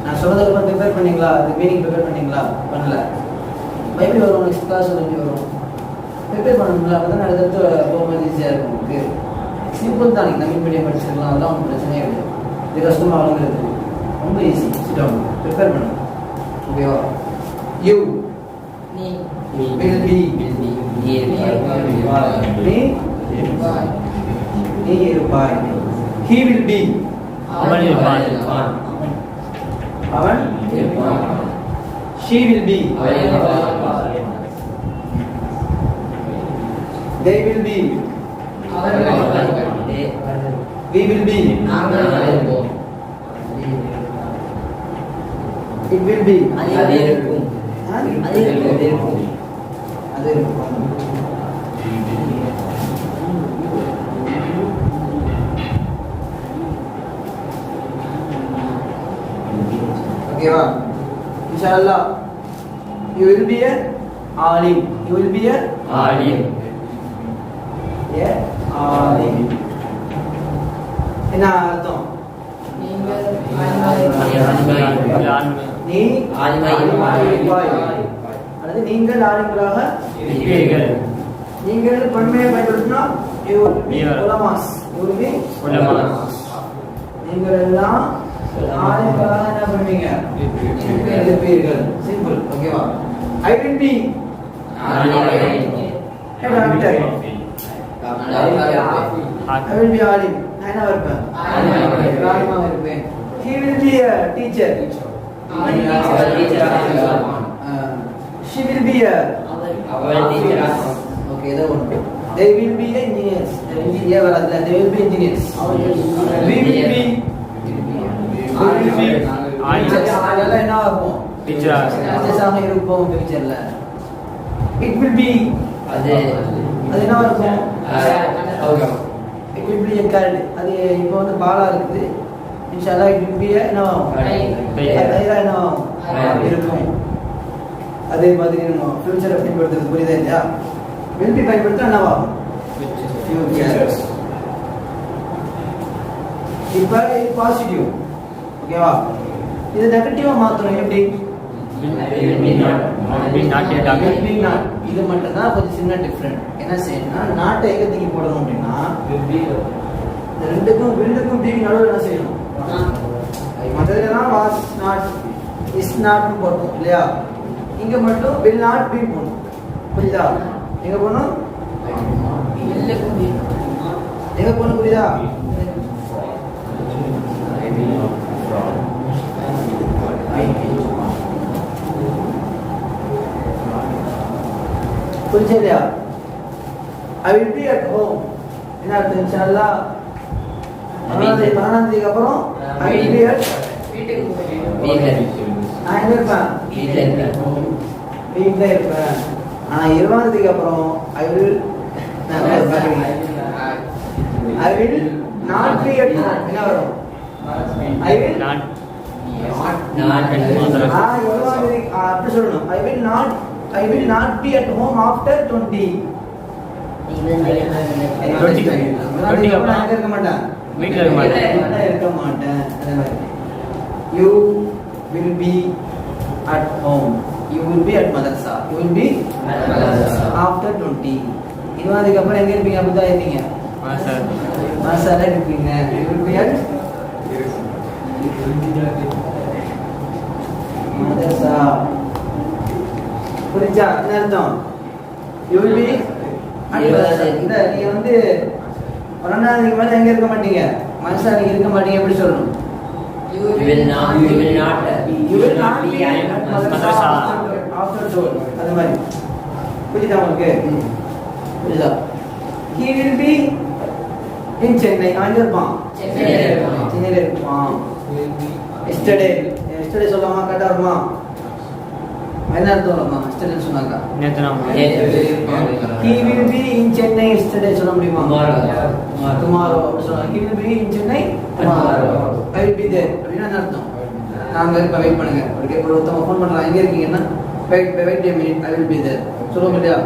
A: நான் சொல்றதுக்கு அப்புறம் ப்ரிப்பேர் பண்ணீங்களா? அது மீனிங் ப்ரிப்பேர் பண்ணீங்களா? பண்ணல. பைபிள் வரும், நெக்ஸ்ட் கிளாஸ் வரும். ப்ரிப்பேர் பண்ணணும்ல, அப்போ தான் அடுத்தடுத்து போகும்போது ஈஸியாக இருக்கும் உங்களுக்கு. சிம்பிள் தான். நீங்கள் தமிழ் மீடியம் படிச்சிருக்கலாம், அதெல்லாம் உங்களுக்கு பிரச்சனையே கிடையாது. இது கஷ்டமாக வழங்குறது ரொம்ப ஈஸி. சிடம் ப்ரிப்பேர் பண்ணணும். ஓகேவா. You will be. நீ இருப்பாய். he will be.
B: அவன் இருப்பான்.
A: அவன் she will be. they will be. we will be. it will be. அது இருக்கும். ஓகேவா. இன்ஷாஅல்லாஹ் you will be a alim. You will be a
B: ஆலிம்.
A: என்ன அர்த்தம்? நீ ஆலிமாய் அல்லது நீங்கள் ஆலிம்களாக. நீங்கள் பன்மையை பயன்படுத்தினா You will be ulamas. You will be
B: Ulamas.
A: நீங்கள் எல்லாம் ஆலிம்களாக என்ன பண்ணுவீங்க? இருப்பீர்கள். சிம்பிள். ஓகேவா? I will be a doctor. I will be alim. நான் என்ன இருப்பேன்? ஆலிமாக இருப்பேன். He will be a teacher. She will be a okay, that one. They will be engineers. They will be engineers. We will be அதெல்லாம் என்ன ஆகும்? டீச்சர்ஸாக இருப்போம் ஃபியூச்சர்ல. It will be அது என்ன இருக்கும்? It will be a child. அது இப்போ வந்து பாலா இருக்குது. இன்ஷாஅல்லாஹ் it will be என்ன ஆகும்? என்ன ஆகும்? இருக்கும். அதே மாதிரி நம்ம ஃபியூச்சரை பயன்படுத்துறது புரியுதா இல்லையா? will be பயன்படுத்தினா என்னவா? ஃபியூச்சர்ஸ். இப்போ இது பாசிட்டிவ். ஓகேவா? இது நெகட்டிவா மாத்தணும் எப்படி? இது மட்டும் தான் கொஞ்சம் சின்ன டிஃபரெண்ட். என்ன செய்யணும்னா நாட்டை ஏகத்துக்கு போடணும் அப்படின்னா இந்த ரெண்டுக்கும் வில்லுக்கும் பீக்கு நடுவில் என்ன செய்யணும்? மற்றதுலாம் வாஸ் நாட் இஸ் நாட்னு போட்டோம் இல்லையா? இங்க மட்டும் will not be போடணும். புரியுதா? எங்க போடணும்? எங்க போடணும் புரியுதா? புரிஞ்சலையா? I will be at home. என்ன அர்த்தம்? இன்ஷாஅல்லாஹ் பரணாந்திக்கு அப்புறம் I will be at நான் எங்க இருப்பேன்? வீட்டில் இருப்பேன். ஆனா 20க்கு அப்புறம் I will not be at home. என்ன வரும்? I will not அப்படி சொல்லணும். I will not be at home after 20. இருக்க மாட்டேன்.
B: வீட்டில் இருக்க
A: மாட்டேன். அதே மாதிரி you will be at home. You will be at madrasa. You will be after 20. 20க்கு அப்புறம் எங்க இருப்பீங்க? அப்படிதான் இருப்பீங்க. மாசால இருப்பீங்க. You will be at madrasa. புரிஞ்சா? என்ன அர்த்தம்? You will be இல்ல நீங்க வந்து 12க்கு மேல எங்க இருக்க மாட்டீங்க? மனசா நீங்க இருக்க மாட்டீங்க. எப்படி சொல்லணும்? You will not be at madrasa after 12. அது மாதிரி புரியுதா உங்களுக்கு? புரியுதா? He will be in Chennai. அங்க இருப்பான். சென்னையில இருப்பான். yesterday சொல்லாமா? கரெக்டா வருமா? என்ன அர்த்தம் வருமா? yesterday சொன்னாங்க. He will be in Chennai yesterday சொல்ல முடியுமா? tomorrow. He will be in Chennai tomorrow. I will be there. அப்படின்னா என்ன அர்த்தம்? நாங்க இருப்ப வெயிட் பண்ணுங்க. ஒரு ஒருத்தவங்க ஃபோன் பண்றாங்க, எங்க இருக்கீங்கன்னா wait a minute, I will be there சொல்லுவோம் இல்லையா?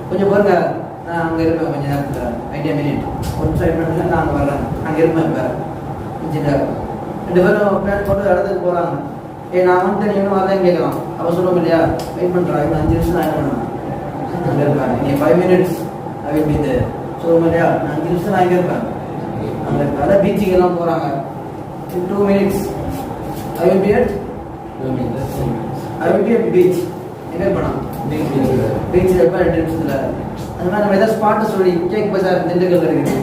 A: கொஞ்சம் பாருங்க, நான் அங்க இருப்பேன் கொஞ்ச நேரத்துல. Wait a minute. ஒரு சைட் பண்ணுங்க, நான் அங்க வர்றேன். அங்க இருப்பேன். இப்ப கொஞ்ச நேரம் 2 பேரும் பிளான் போட்டு இடத்துக்கு போறாங்க. நான் வந்து நீங்களும் வரலன்னு கேட்கலாம். அப்ப சொல்லுவோம் இல்லையா? வெயிட் பண்றாங்க. 5 நிமிஷம் நான் என்ன பண்ணுவேன்? அங்க இருப்பேன். நீ 5 minutes I will be there சொல்லுவோம் இல்லையா? 5 நிமிஷம் நான் இங்க இருப்பேன். அங்க பல பீச்சுக்கு எல்லாம் போறாங்க. 2 minutes I will be at beach. எங்க இருப்பேன்? பீச்சில் இருப்பேன் 2 நிமிஷத்துல. அந்த மாதிரி நம்ம ஏதாவது ஸ்பாட்டை சொல்லி கேக் பஜார் திண்டுக்கல் இருக்குது.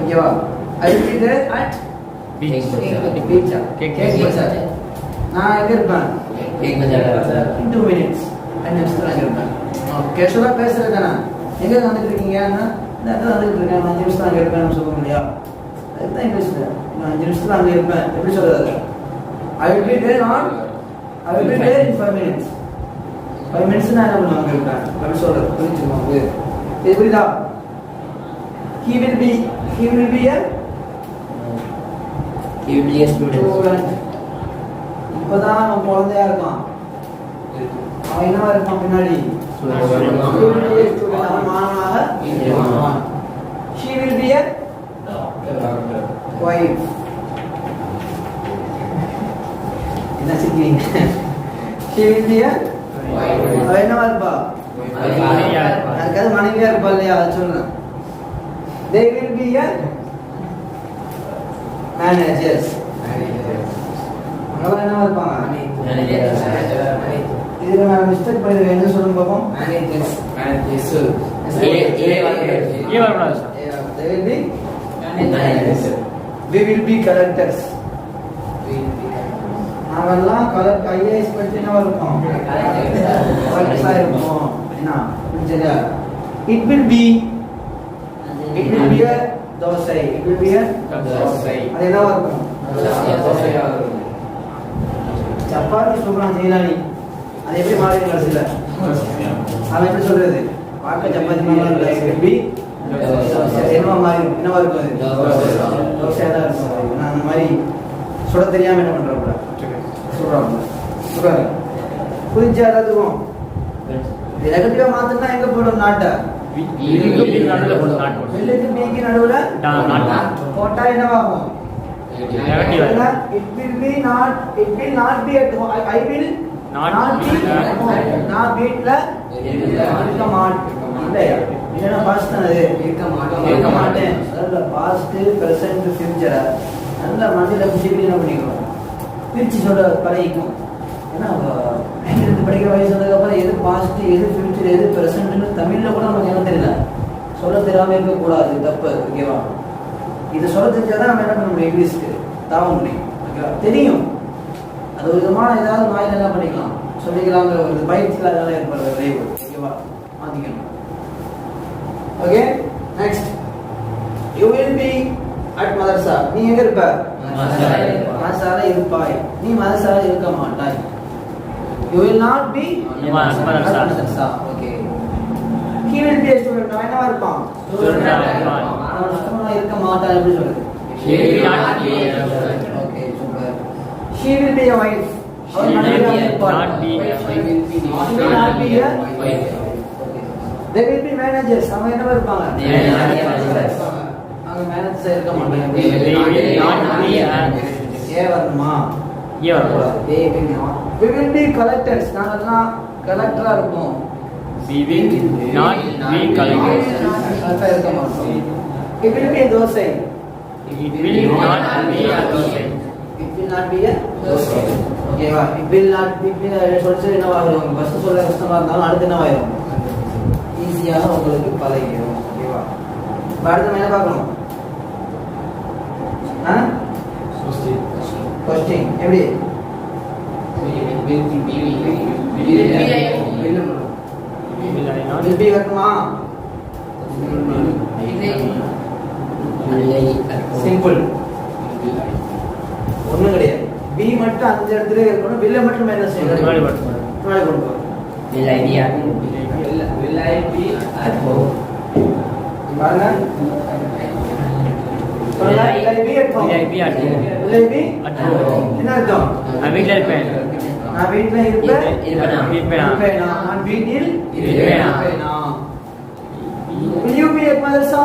A: ஓகேவா? I will be there at beach. Cake பஜார். நான் எங்க இருப்பேன்? in 2 minutes. 5 நிமிஷத்துல அங்க இருப்பேன். கேஷுவலா பேசுறது தானே. எங்க வந்துட்டு இருக்கீங்க? இந்த இடத்துல வந்துட்டு இருக்கேன். 5 நிமிஷத்துல அங்க இருப்பேன் சொல்லுவோம் இல்லையா? அதுதான் இங்கிலீஷ்ல 5 நிமிஷத்துல அங்க இருப்பேன். எப்படி சொல்றது? I will be there in 5 minutes. 5 minutes நான் என்ன பண்ணுவேன்? அங்க இருப்பேன். அப்படி சொல்றது புரிஞ்சுக்கோங்க. இது புரியுதா? He will be a student. இப்பதான் அவன் குழந்தையா இருக்கான். அவன் என்னவா இருப்பான் பின்னாடி? அவன் மாணவனாக இருப்பான். She will be a wife. என்ன சிரிக்கிறீங்க? She will be a அவன் என்னவா இருப்பா? அதுக்காக மனைவியா இருப்பா இல்லையா? அதை சொல்றேன். they will be a managers. அவங்க என்ன இருப்பாங்க? இதுல நான் மிஸ்டேக் பண்ணிருக்கேன். என்ன சொல்லுங்க பாப்போம்?
C: Managers.
B: ஏ வரக்கூடாது sir.
A: They will be managers. We will be collectors. நாமெல்லாம் கலெக்ட் ஐஏஎஸ் பற்றி என்ன இருக்கும்? கலெக்டர்ஸா இருப்போம். என்ன சரியா? It will be a dosa. It will be a
C: dosa.
A: அது என்னவா இருக்கும்?
C: தோசையா இருக்கும்.
A: சப்பாத்தி சொல்றான் ஜெயலானி. அது எப்படி மாறி கடைசியில? அவன் எப்படி சொல்றது? பார்க்க சப்பாத்தி மாதிரி It will be என்னவா மாறி என்னவா இருக்கும்? அது தோசையா தான் இருக்கும். நான் அந்த மாதிரி சுட தெரியாம என்ன பண்றேன்? சொல்றாங்க புரிஞ்சா எல்லாத்துக்கும்? நெகட்டிவா மாத்தினா எங்க போடும்? நாட்டை வெள்ளுக்கு பிக்கு நடுவுல போட்டா என்னவாகும்? It will be not. It will not be at home. I will not be at home. நான் வீட்ல இருக்க மாட்டேன். இல்லையா பாஸ்ட் தானே? இருக்க மாட்டேன். அதனால பாஸ்ட் பிரசன்ட் ஃபியூச்சர் நல்ல மனதில புரிஞ்சுக்கிட்டு என்ன பண்ணிக்கணும்? பிரிச்சு சொல்ல பழகிக்கும். ஏன்னா ஐந்து படிக்கிற வயசு வந்ததுக்கப்புறம் எது பாஸ்ட் எது ஃபியூச்சர் எது ப்ரெசென்ட்னு தமிழில் கூட நமக்கு என்ன தெரியல. சொல்ல தெரியாமல் இருக்கக்கூடாது, தப்பு. ஓகேவா? இது சொல்ல தெரிஞ்சாதான் நம்ம என்ன பண்ண முடியும்? இங்கிலீஷ்க்கு தாவ முடியும். ஓகேவா? தெரியும் அது ஒரு விதமான ஏதாவது வாயில் என்ன பண்ணிக்கலாம், சொல்லிக்கலாங்கிற ஒரு பயிற்சியில் அதெல்லாம் ஏற்படுற விளைவு. ஓகேவா? மாற்றிக்கணும். Okay, next. You will be at madrasa. நீ எங்க இருப்ப? மதர்சால இருப்பாய். நீ மதர்சால இருக்க மாட்டாய். You will not be madrasa. Okay. He will be a student. அவன் என்னவா இருப்பான்? அவன் சுத்தமா இருக்க மாட்டான். எப்படி சொல்றது?
B: She will not be a student.
A: Okay, super. She will be a wife. அவன் மனைவியாக இருப்பாள். She will not be a wife. They will be managers. அவங்க என்னவா இருப்பாங்க? அவங்க மேனேஜர்ஸ் இருக்க மாட்டாங்க. ஏ வரணுமா?
B: ஏ வரக்கூடாது.
A: We will be collectors. நாங்கெல்லாம் கலெக்டரா இருப்போம்.
B: We will not be collectors.
A: கலெக்டரா இருக்க மாட்டோம். It will be a dosa.
B: It will not be a dosa.
A: It will not be a dosa. ஓகேவா? It will not be சொல்றது என்னவாகும்? ஃபர்ஸ்ட் சொல்ற கஷ்டமா இருந்தாலும் அடுத்து என்னவாயிரும்? ஈஸியாக உங்களுக்கு பழகிடும். ஓகேவா? அடுத்து என்ன பார்க்கணும்? கொஸ்டின் எப்படி? will be வருமா? சிம்பிள், ஒண்ணும் கிடையாது. பி மட்டும் அந்த இடத்துல இருக்கணும். வில்ல மட்டும் என்ன செய்யணும்? முன்னாடி கொண்டு போறோம்.
C: Will I be at home?
A: பாருங்க. Will I be at home?
B: Will I be at home?
A: Will I be
B: at home?
A: என்ன அர்த்தம்?
B: நான் வீட்ல இருப்பேன்.
A: நான் வீட்ல இருப்பேன்.
B: இருப்பேனா?
A: நான் வீட்டில்
B: இருப்பேனா?
A: Will you be at madrasa?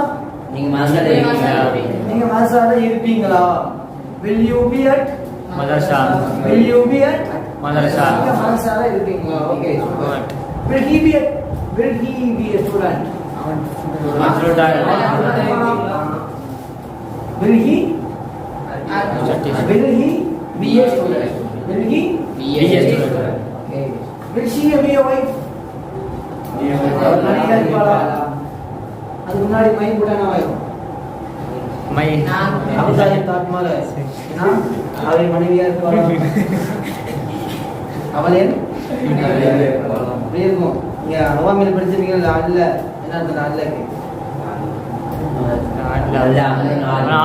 C: நீங்க மதர்சால இருக்கீங்களா?
A: நீங்க மதர்சால இருப்பீங்களா? Will you be at
B: madrasa.
A: Will you be at
B: madrasa.
A: நீங்க மதர்சால இருப்பீங்களா? Okay. Will he be a student? Will he be a student? Will he
B: be a student?
A: Okay. Will she be a wife? அது முன்னாடி my கூட என்ன ஆகும்?
B: My
A: அபுதாயி தாத்மால அவரை மனைவியா இருப்பாளா? அவளே அப்படி இருக்கும். இங்க அவாமில் படிச்சிருக்கீங்களா? அல்ல என்ன அந்த அல்லக்கு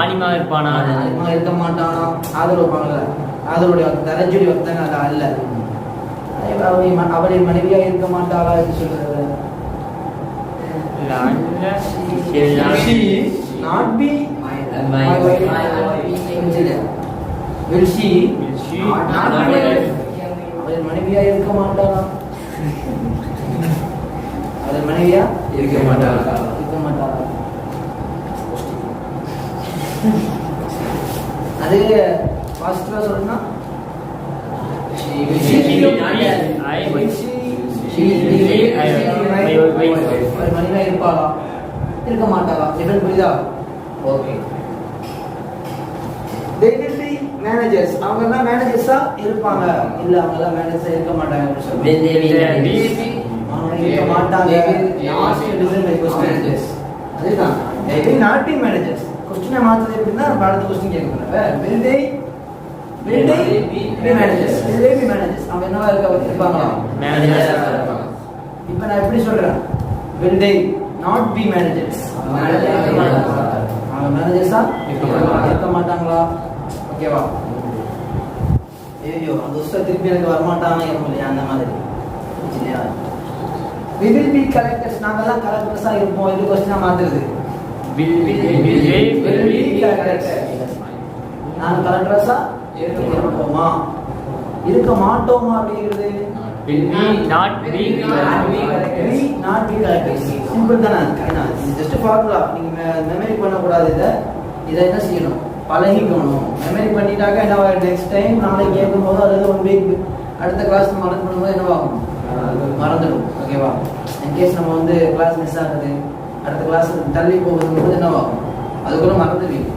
B: ஆலிமா இருப்பானா?
A: ஆலிமா இருக்க மாட்டானா? ஆதரவு வைப்பாங்கல்ல, ஆதரவுடைய தரஜுடி வைத்தாங்க. அது அல்ல. அவளை மனைவியா இருக்க மாட்டாளா என்று சொல்றது? She not be my wife. Will she not be அவள் மனைவியா இருக்க மாட்டாளா? அவள் மனைவியா இருக்க மாட்டாளா? அது பாசிட்டிவா சொல்லணும்னா மனைவியா இருப்பாளா? இருக்க மாட்டாங்களா? டிஃபரெண்ட் புரியுதா? Okay. They will be managers. அவங்க எல்லாம் மேனேஜர்ஸா இருப்பாங்க. இல்ல அவங்க எல்லாம் மேனேஜர்ஸா இருக்க மாட்டாங்க அப்படி சொல்றாங்க.
C: Will they be
A: அவங்க இருக்க மாட்டாங்க. Ask a different type of managers. அதுதான். They will not be managers. Question மாத்தது எப்படின்னா அடுத்த क्वेश्चन கேக்குறாங்க. Will they be managers? Will they be managers? அவங்க என்னவா இருப்பாங்களா?
B: மேனேஜர்ஸா
C: இருப்பாங்க.
A: இப்போ நான் எப்படி சொல்றேன்? Will they not be managers? அவங்க மேனேஜர்ஸா இருக்க மாட்டாங்களா? ஓகேவா? ஐயோ அந்த உஸ்தாத் திருப்பி எனக்கு வரமாட்டாங்க இல்லையா அந்த மாதிரி இல்லையா? We will be collectors. நாங்கெல்லாம் கலெக்டர்ஸா இருப்போம். இது क्वेश्चन மாத்துறது.
B: will be
A: collectors. நாங்க கலெக்டர்ஸா இருப்போமா? இருக்க மாட்டோமா அப்படிங்கிறது
B: will be not be
A: collectors. Simple தானே? இது ஜஸ்ட் ஃபார்முலா. நீங்க மெமரி பண்ண கூடாது. இதை என்ன செய்யணும்? பழகிக்கணும். மெமரி பண்ணிட்டாக்க என்ன நெக்ஸ்ட் டைம் நாளைக்கு கேட்கும்போது அல்லது 1 வீக் அடுத்த கிளாஸ் நம்ம அட்டெண்ட் பண்ணும்போது என்னவாகும்? மறந்துடும். ஓகேவா? இன்கேஸ் நம்ம வந்து கிளாஸ் மிஸ் ஆகுது, அடுத்த கிளாஸ் தள்ளி போகும்போது என்னவாகும்? அதுக்குள்ள மறந்துடுவீங்க.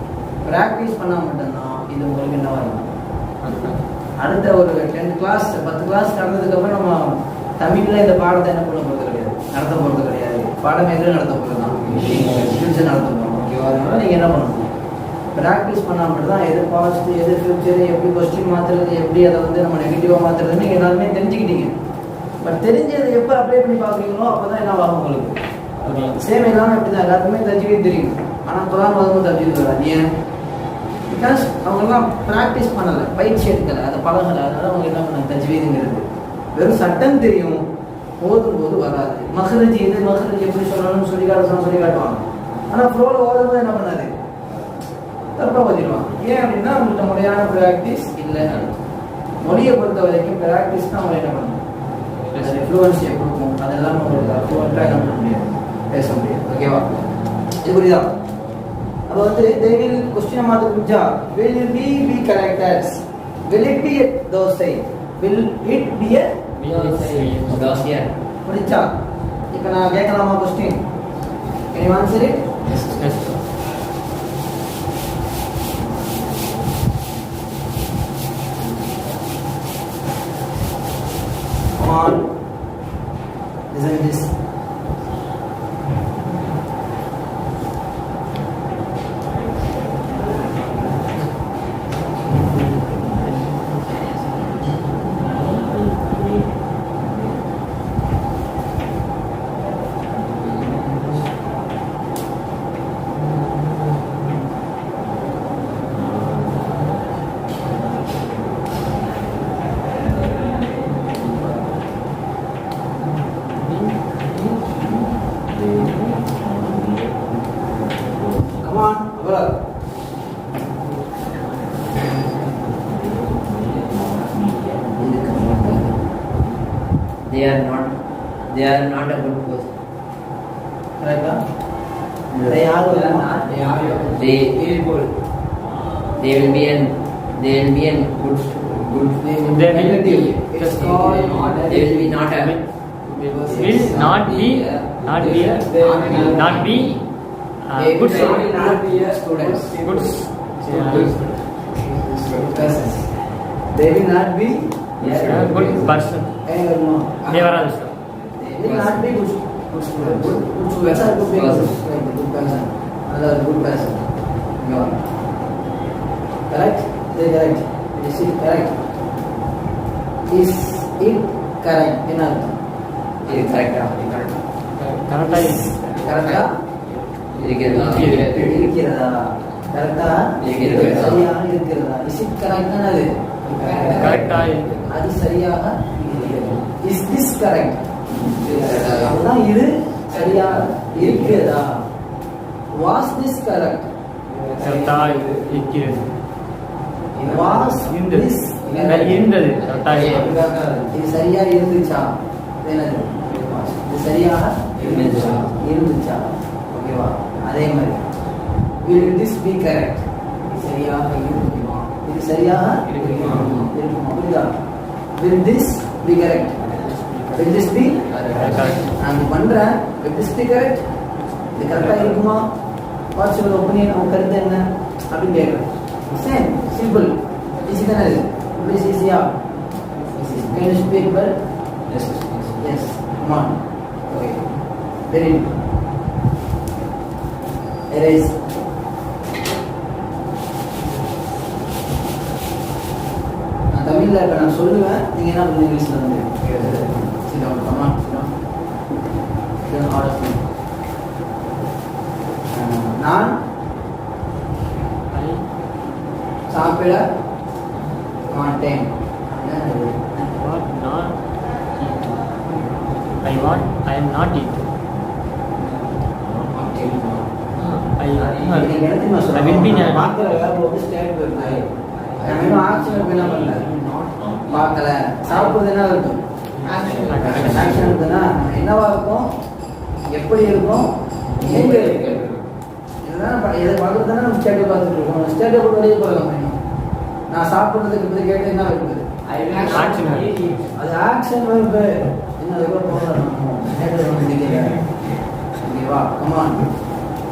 A: ப்ராக்டிஸ் பண்ணால் மட்டும்தான் இது உங்களுக்கு என்னவாகும்? அடுத்த ஒரு 10 கிளாஸ் 10 கிளாஸ் நடந்ததுக்கப்புறம் நம்ம தமிழில் இந்த பாடத்தை என்ன பண்ண போகிறது கிடையாது, நடத்த போகிறது கிடையாது. பாடம் எதில் நடத்த போகிறது தான் ஃபியூச்சர் நடத்த போகிறோம். ஓகேவா? அதனால நீங்கள் என்ன பண்ணணும்? ப்ராக்டிஸ் பண்ணால் மட்டும் தான் எது பாஸ்ட் எது ஃபியூச்சர், எப்படி கொஸ்டின் மாற்றுறது, எப்படி அதை வந்து நம்ம நெகட்டிவாக மாற்றுறதுன்னு நீங்கள் எல்லாருமே தெரிஞ்சுக்கிட்டீங்க. பட் தெரிஞ்சதை எப்போ அப்ளை பண்ணி பார்க்குறீங்களோ அப்போ தான் என்ன ஆகும் உங்களுக்கு? சேம் எல்லாமே அப்படி தான் எல்லாருக்குமே தெரிஞ்சுக்கவே தெரியும். ஆனால் குரான் மதமும் தெரிஞ்சுக்கிட்டு வராது. ஏன்? பிகாஸ் அவங்கெல்லாம் ப்ராக்டிஸ் பண்ணலை, பயிற்சி எடுக்கலை, அதை பழகலை. அதனால அவங்க என்ன பண்ண தஜ்வீதுங்கிறது வெறும் சட்டம் தெரியும், ஓதும்போது வராது. மஹ்ரஜ் எது மஹ்ரஜ் எப்படி சொல்லணும்னு சொல்லி காட்டுவாங்க. ஆனால் ஃப்ளோவில் ஓதும்போது என்ன பண்ணாது? தப்பாக ஓதிடுவாங்க. ஏன் அப்படின்னா அவங்கள்ட்ட முறையான ப்ராக்டிஸ் இல்லை. மொழியை பொறுத்த வரைக்கும் ப்ராக்டிஸ் தான் அவங்க என்ன பண்ணணும், ஃப்ளூவன்சியை கொடுக்கும். அதெல்லாம் உங்களுக்கு ஃப்ளூவெண்ட்டாக என்ன பண்ண முடியாது, பேச முடியாது. ஓகேவா? இது புரியுதா? அப்போ வந்து they will question மாத்த புரிஞ்சா will it be characters, will it be a dosa, will it be a
C: dosa
A: புரிஞ்சா? இப்போ நான் கேட்கலாமா question? can you answer it?
B: yes.
A: Come on, listen to this. Come on, brother.
C: They are not a good person.
A: Correct? They are
C: They will be an good
A: It's called
C: they will be not a
B: not be good
A: students.
B: Good
A: persons. They will not be
B: good person.
A: no.
B: They were also
A: They will not be good students. Good students are good person. Good person. Another good person. No. Correct? They correct. Is it correct? Is it correct? Enough.
C: இது கரெக்டா
B: correct
A: கரெக்டா
C: இருக்கிறதா
A: இருக்கிறதா? கரெக்டா
C: இருக்கிறது.
A: சரியா இருக்கிறதா? Is it correct? அது
B: correct
A: அது சரியாக இருக்கிறது. Is this correct? அதுதான் இது சரியாக இருக்கிறதா? Was this correct?
B: கரெக்டா இருக்கிறது.
A: வாஸ்
B: இருந்தது.
A: திஸ்
B: இருந்தது கரெக்டா
A: இது சரியா இருந்துச்சா? என்னது? இது சரியாக இருந்துச்சா? ஓகேவா? அதே மாதிரி will this be correct? இது சரியாக இருக்குமா? இது சரியாக இருக்குமா? புரியுதா? will this be correct? will this be
B: correct.
A: நான் பண்றேன். will this be correct? இது கரெக்டாக இருக்குமா? வாட்ஸ் யுவர் ஒப்பீனியன், உங்க கருத்து என்ன அப்படின்னு கேட்குறேன். சேம் சிம்பிள் ஈஸி தானே இது? இப்படி ஈஸியா? Can you speak well? Yes come on. Okay very good. Erase. நான் தமிழில் இப்போ நான் சொல்லுவேன், நீங்கள் என்ன பண்ணுங்க இங்கிலீஷில் வந்து சிடம் கமான் சிடம் ஆர்டர். நான் சாப்பிட மாட்டேன்.
B: I am not eat. I will be not.
A: பார்க்கல வேற ஒரு ஸ்டேட் இருக்கு. நான் இன்னும் ஆக்ஷன் என்ன பண்ணல. பார்க்கல. சாப்பிடுறது என்ன இருக்கும்? ஆக்ஷன் இருக்குன்னா என்னவா இருக்கும்? எப்படி இருக்கும்? எங்க இருக்கு? இதுதான் இதை பார்க்கறதுனா நம்ம ஸ்டேட்டை பார்த்துட்டு இருக்கோம். ஸ்டேட்டை போட்டு வெளியே போகலாம். நான் சாப்பிட்றதுக்கு பற்றி கேட்டு என்ன இருக்குது? அது ஆக்ஷன் வருது. என்ன கூட போகலாம். ஓகேவா? கமான்.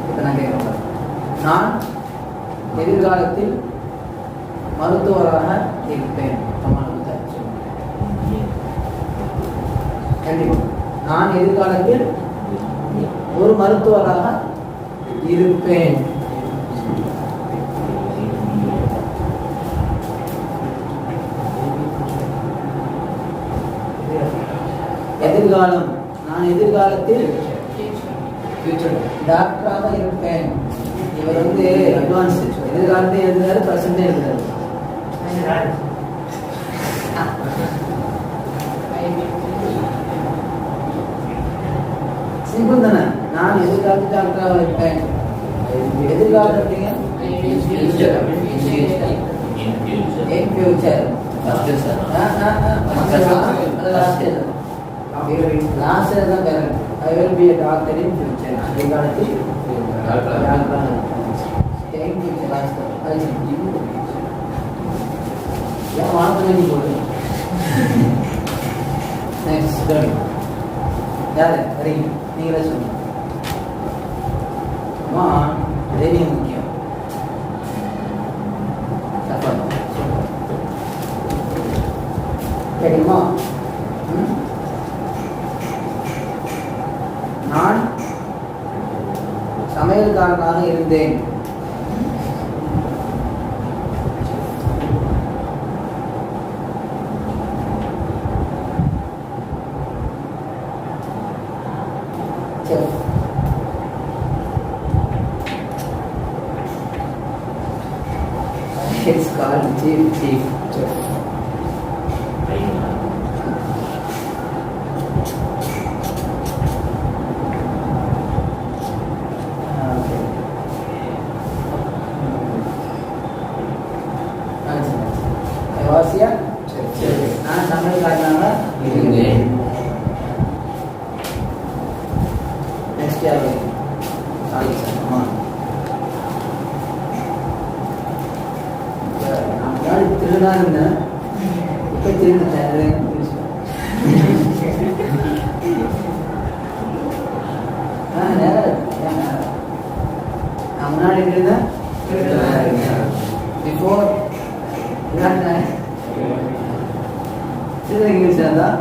A: இப்போ நான் கேட்குறேன். நான் எதிர்காலத்தில் மருத்துவராக இருப்பேன். கமான். கண்டிப்பாக நான் எதிர்காலத்தில் ஒரு மருத்துவராக இருப்பேன். எதிர்காலம் நான் எதிர்காலத்தில் டாக்டராக இருப்பேன். இவர் வந்து அட்வான்ஸ் எதிர்காலத்தையும் எழுதுறாரு, பிரசன்டே எழுதுறாரு. சிம்பிள் தானே? நான் எதிர்காலத்தில் டாக்டராக இருப்பேன். எதிர்காலத்தீங்க in future. Last year தான் correct. I will be a doctor in future. எதிர்காலத்தில் டாக்டராக in future last year. ஏன் வாங்க நீ போடு. Next turn. யாரு? வரீங்க. நீங்களே சொல்லுங்க. அம்மா வெரி முக்கியம். கேட்குமா? நான் சமையல்காரனாக இருந்தேன். It's called chief chef. நான் சமையல்காரனாக இருந்தேன். நெக்ஸ்ட் யார்? Sorry sir. நான் முன்னாடி திருடா இருந்தேன், இப்போ திருடுறேன். நான் முன்னாடி இருந்தேன், பிஃபோர் இங்கிலீஷ் தான்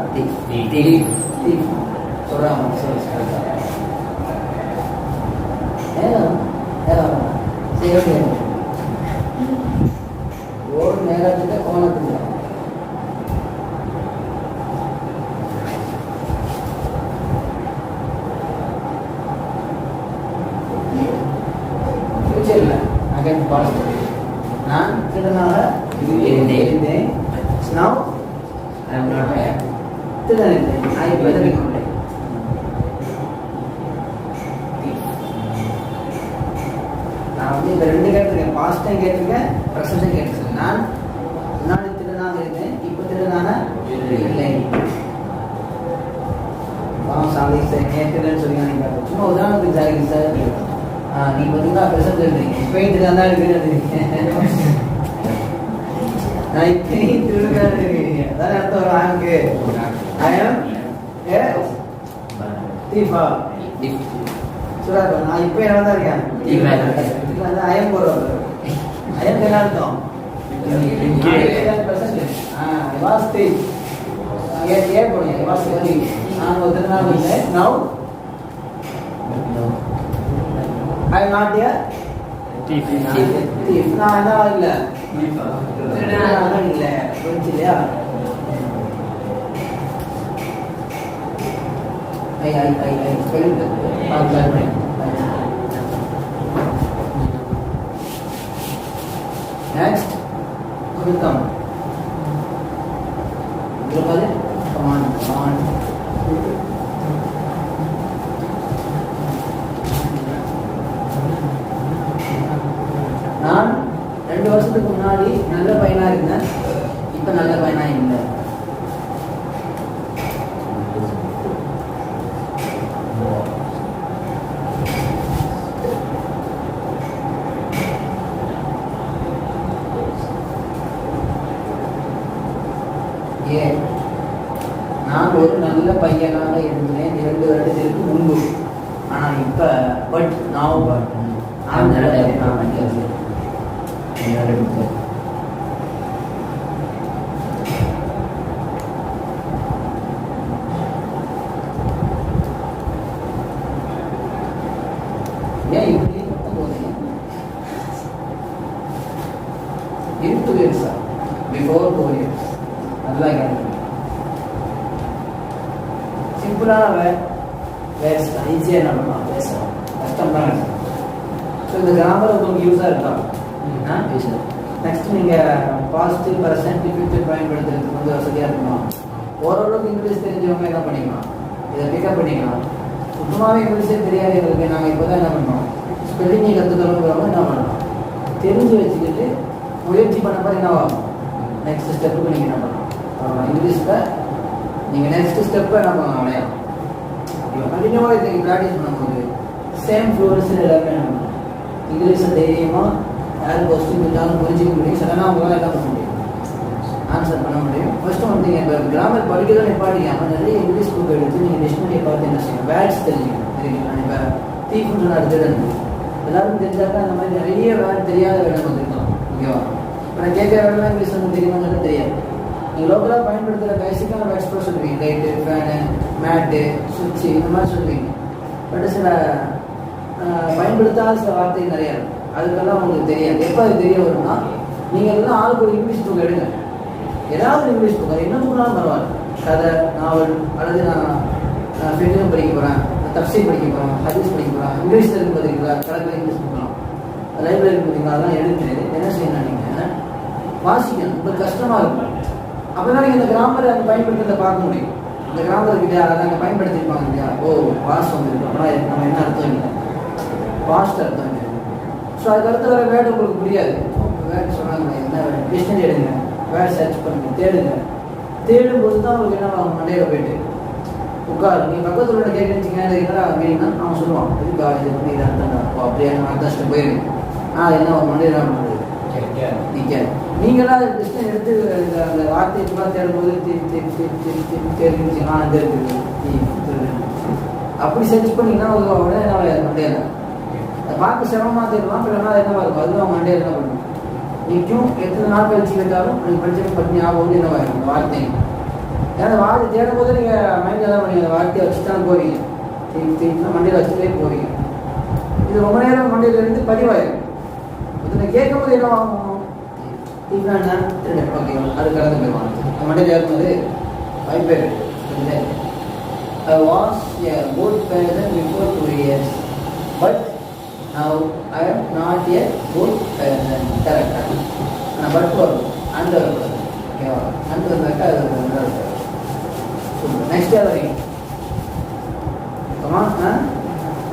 A: சொல்றாங்க. சரி ஓகே. ஒரு நேரத்துக்கு கோணத்துக்கு ஃபியூச்சர்ல அகைன் பாஸ். நான் திருடனாக இருந்தேன். Now I am not there. I better become like. நான் வந்து இந்த ரெண்டு கேட்டிருக்கேன். பாஸ்ட் டைம் கேட்டிருக்கேன், ப்ரெசன்ட் டைம் கேட்டிருக்கேன். நான் முன்னாடி திருடனாக இருந்தேன், இப்போ திருடனாக இல்லை. சாமி சார் கேட்குறேன்னு சொல்லி நினைக்கிறேன். சும்மா உதாரணத்துக்கு சாரிங்க சார். நீங்கள் பார்த்தீங்கன்னா ப்ரெசன்ட் இருந்தீங்க, இப்போயும் திருடா தான் இருக்குன்னு நான் இப்பயும் திருடா இருக்கீங்க. அதான் அர்த்தம் ஒரு ஆங்கு. I am a thief. So சூடாக நான் இப்போ என்ன தான் இருக்கேன் இல்லை அயம் போடுறோம் அயம் என்ன அர்த்தம் வாஸ் த்ரீ ஏ போடுங்க வாஸ் த்ரீ நான் ஒரு நாள் இல்லை now I not a
B: thief.
A: நான் என்ன இல்லை இல்லை புரிஞ்சு இல்லையா I spelled it. Next, who will come? Come on. நான் 2 வருஷத்துக்கு முன்னாடி நல்ல பையனா இருந்தேன், இப்ப நல்ல பையனா இல்லை. நான் ஒரு நல்ல பையனாக இருந்தேன் 2 வருடத்திற்கு முன்பு. ஆனால் இப்போ பட் நான் ஏன் இப்படி போதுங்க இருக்கு இயர்ஸா பிஃபோர் 4 years அதெல்லாம் கிடையாது. சிம்பிளான வேர்ட்ஸ் தான், ஈஸியாக என்ன பண்ணலாம் பேசலாம், கஷ்டம் தான். ஸோ இந்த கிராமர் உங்களுக்கு யூஸாக இருக்கா? நெக்ஸ்ட் நீங்கள் பாசிட்டிவ் ப்ரெசன்ட் ஃபியூச்சர் பயன்படுத்துறதுக்கு கொஞ்சம் வசதியாக இருக்கணும். ஓரளவுக்கு இங்கிலீஷ் தெரிஞ்சவங்க என்ன பண்ணிக்கலாம், இதை பிக்கப் பண்ணிக்கலாம். சுத்தமாகவே இங்கிலீஷே தெரியாது எங்களுக்கு, நாங்கள் இப்போ தான் என்ன பண்ணோம் ஸ்பெல்லிங்கை கற்றுக்கிறோங்கிறவங்க என்ன பண்ணலாம், தெரிஞ்சு வச்சுக்கிட்டு முயற்சி பண்ண மாதிரி என்னவாகும் நெக்ஸ்ட் ஸ்டெப்புக்கு நீங்கள் என்ன பண்ணலாம். இங்கிலீஷில் நீங்கள் நெக்ஸ்ட் ஸ்டெப்பை என்ன பண்ணலாம் அடையாளம் கண்டினியூவாக இதை ப்ராக்டிஸ் பண்ணும்போது சேம் ஃப்ளூவன்ஸில் எல்லாமே என்ன பண்ணலாம். இங்கிலீஷை தைரியமாக யார் கொஸ்டின் இருந்தாலும் புரிஞ்சிக்க முடியும், சடனாக அவங்களால என்ன பண்ண முடியும், ஆன்சர் பண்ண முடியும். ஃபர்ஸ்ட் ஒன் திங், இப்போ கிராமர் படிக்கிறதா நிப்பாட்டிக்காமல் நிறைய இங்கிலீஷ் புக் எடுத்து நீங்கள் டிக்ஷனரியை பார்த்து என்ன செய்யணும், வேர்ட்ஸ் தெரிஞ்சுக்கணும். தெரியுங்களா? இப்போ தீஃப்னு அடுத்தது எல்லாருக்கும் தெரிஞ்சாக்கா அந்த மாதிரி நிறைய வேர்ட் தெரியாத வேர்டு வந்துருக்கலாம். ஓகேவா? இப்போ நான் கேட்குற வேர்டெல்லாம் இங்கிலீஷ் வந்து தெரியுமாங்கிறது தெரியாது. நீங்கள் லோக்கலாக பயன்படுத்துகிற பேசிக்கான வேர்ட்ஸ் கூட சொல்லுவீங்க, லைட்டு, ஃபேனு, மேட்டு, சுவிட்சு, இந்த மாதிரி சொல்லுவீங்க. பட் சில பயன்படுத்தாத சில வார்த்தை நிறையா இருக்கும், அதுக்கெல்லாம் உங்களுக்கு தெரியாது. எப்போ அது தெரிய வரும்னா நீங்கள் எல்லாம் ஆளுக்கு ஒரு இங்கிலீஷ் புக் எடுங்க, ஏதாவது இங்கிலீஷ் புக், அது என்ன புக்னாலும் பரவாயில்ல, கதை, நாவல், அல்லது நான் ஃபிலிம் படிக்க போகிறேன், தப்சீர் படிக்க போகிறேன், ஹதீஸ் படிக்க போகிறேன், இங்கிலீஷில் இருக்கு பார்த்தீங்களா, கணக்கில் இங்கிலீஷ் புக்கலாம், லைப்ரரி பார்த்தீங்களா, அதெல்லாம் எடுத்து என்ன செய்யணும், நீங்கள் வாசிக்கணும். உங்களுக்கு கஷ்டமாக இருக்கும், அப்போ தான் நீங்கள் இந்த கிராமரை அந்த பயன்படுத்துறதை பார்க்க முடியும். இந்த கிராமத்துக்கிட்ட அதை அங்கே பயன்படுத்தியிருப்பாங்க இல்லையா, ஓ பாஸ் வந்துருக்கு, அப்படின்னா நம்ம என்ன அர்த்தம் இல்லை, பாஸ்ட் அர்த்தம் இல்லை. ஸோ அதுக்கு அடுத்து வர வேர்டு உங்களுக்கு புரியாது. வேர்டு சொன்னாங்க என்ன வேர்டு, டிக்ஷனரி எடுங்க, வேர்டு சர்ச் பண்ணுங்க, தேடுங்க. தேடும்போது தான் உங்களுக்கு என்ன ஆகும், மண்டையில் போயிட்டு உட்காரு. நீங்கள் பக்கத்தில் உள்ள கேட்டுச்சிங்க என்னடா அப்படின்னா அவன் சொல்லுவான், இதுக்கா இது பண்ணி இது அர்த்தம் இருக்கும், அப்படியே அர்த்தம் போயிருக்கு. அது என்ன ஒரு மண்டையில் என்ன பண்ணுறது, நிற்காது. நீங்களாம் அதை டிக்ஷனரி எடுத்து அந்த வார்த்தையை ஃபுல்லாக தேடும்போது தெரிஞ்சுச்சுன்னா அது இருக்குது அப்படி சர்ச் பண்ணிங்கன்னா உடனே என்ன மண்டையில் அதை பார்க்க சிரமமாக தெரியலாம். இல்லைன்னா என்னவா இருக்கும், அதுதான் மண்டையில் என்ன பண்ணும் நிற்கும். எத்தனை நாள் கழிச்சு கேட்டாலும் நீங்கள் படிச்சு பற்றி ஞாபகம் என்னவா இருக்கும் அந்த வார்த்தை. ஏன்னா அந்த வார்த்தை தேடும் போது நீங்கள் மைண்டில் தான் பண்ணி அந்த வார்த்தையை வச்சு தான் போவீங்க, மண்டையில் வச்சுட்டே போவீங்க. இது ரொம்ப நேரம் மண்டையில் இருந்து பதிவாயிடும். இதை கேட்கும் போது என்ன ஆகும், ஓகே அது கடந்து போயிடுவாங்க மண்டையில் ஏற்கும்போது வாய்ப்பேர். I was a good person before 2 years, but now I am not a good person. Correct. But for under person. Okay, under the next year again. Come on, huh?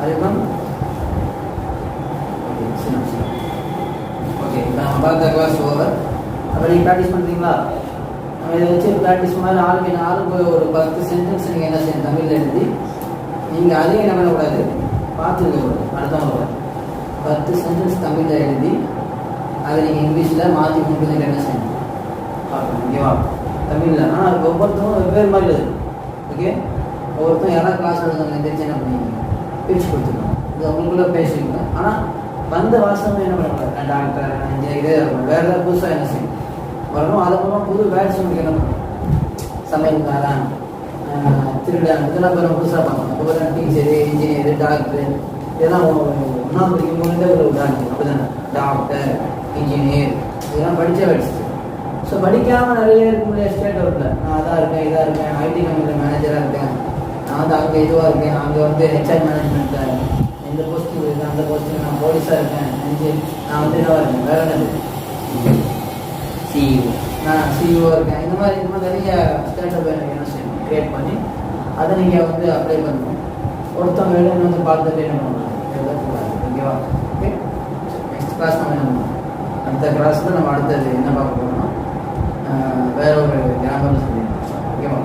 A: Are you come? Okay, sit. Okay, now about the class over. அப்போ நீங்கள் practice பண்ணுறீங்களா? நம்ம இதை வச்சு practice மாதிரி ஆளுக்கு ஒரு 10 sentence நீங்கள் என்ன செய்யணும் தமிழில் எழுதி, நீங்கள் அதையும் என்ன பண்ணக்கூடாது பார்த்துருக்கக்கூடாது, அடுத்தவங்க 10 சென்டென்ஸ் தமிழில் எழுதி அதை நீங்கள் இங்கிலீஷில் மாற்றி கொண்டு வந்து என்ன செய்யணும் பார்க்கணும். ஓகேவா? தமிழில் ஆனால் அதுக்கு ஒவ்வொருத்தரும் வெவ்வேறு மாதிரி எழுது. ஓகே, ஒவ்வொருத்தரும் யாராவது கிளாஸ் எழுதுங்க தெரிஞ்சு என்ன பண்ணி பிரித்து கொடுத்துருக்கோம். இது உங்களுக்குள்ள பேசுவீங்க. ஆனால் வந்த வாசகம் என்ன பண்ணக்கூடாது, நான் டாக்டர், நான் இன்ஜினியர், இதே இருக்கணும். வேறு ஏதாவது புதுசாக என்ன செய்யும் வரணும். அதை மூலம் புது வேர்ட்ஸ் உங்களுக்கு என்ன பண்ணணும், சமையல்காரன், திருடன், இதெல்லாம் பேர் புதுசாக பார்க்கணும். அப்புறம் டீச்சரு, இன்ஜினியர், டாக்டர், இதெல்லாம் ஒன்றாவது படிக்கும் போது ஒரு உதாரணம். அப்படிதானே டாக்டர், இன்ஜினியர் இதெல்லாம் படித்த வேர்ட்ஸ். ஸோ படிக்காமல் நிறைய இருக்க முடியாது. ஸ்டேட் அவுட்டில் நான் அதாக இருக்கேன், இதாக இருக்கேன், ஐடி கம்பெனியில் மேனேஜராக இருக்கேன், நான் வந்து அங்கே இதுவாக இருக்கேன், அங்கே வந்து ஹெச்ஆர் மேனேஜ்மெண்ட்டில் இந்த போஸ்டிங் இருக்கேன், அந்த போஸ்டிங் நான் போலீஸாக இருக்கேன், நான் வந்து இதுவாக இருக்கேன், வேறு என்னது
C: சிஇஓ,
A: நான் சிஇஓ இருக்கேன். இந்த மாதிரி நிறைய ஸ்டேட்டப் எனக்கு என்ன செய்யணும், க்ரியேட் பண்ணி அதை நீங்கள் வந்து அப்ளை பண்ணணும். ஒருத்தவங்க வேணும்னு வந்து பார்த்துட்டு என்ன பண்ணணும், எழுதக்கூடாது. ஓகேவா? ஓகே, நெக்ஸ்ட் கிளாஸ் நம்ம என்ன பண்ணணும், அடுத்த கிளாஸில் நம்ம அடுத்தது என்ன பார்க்க போகிறோம்னா வேற ஒரு கிராமர் சொல்லிடணும். ஓகேவா?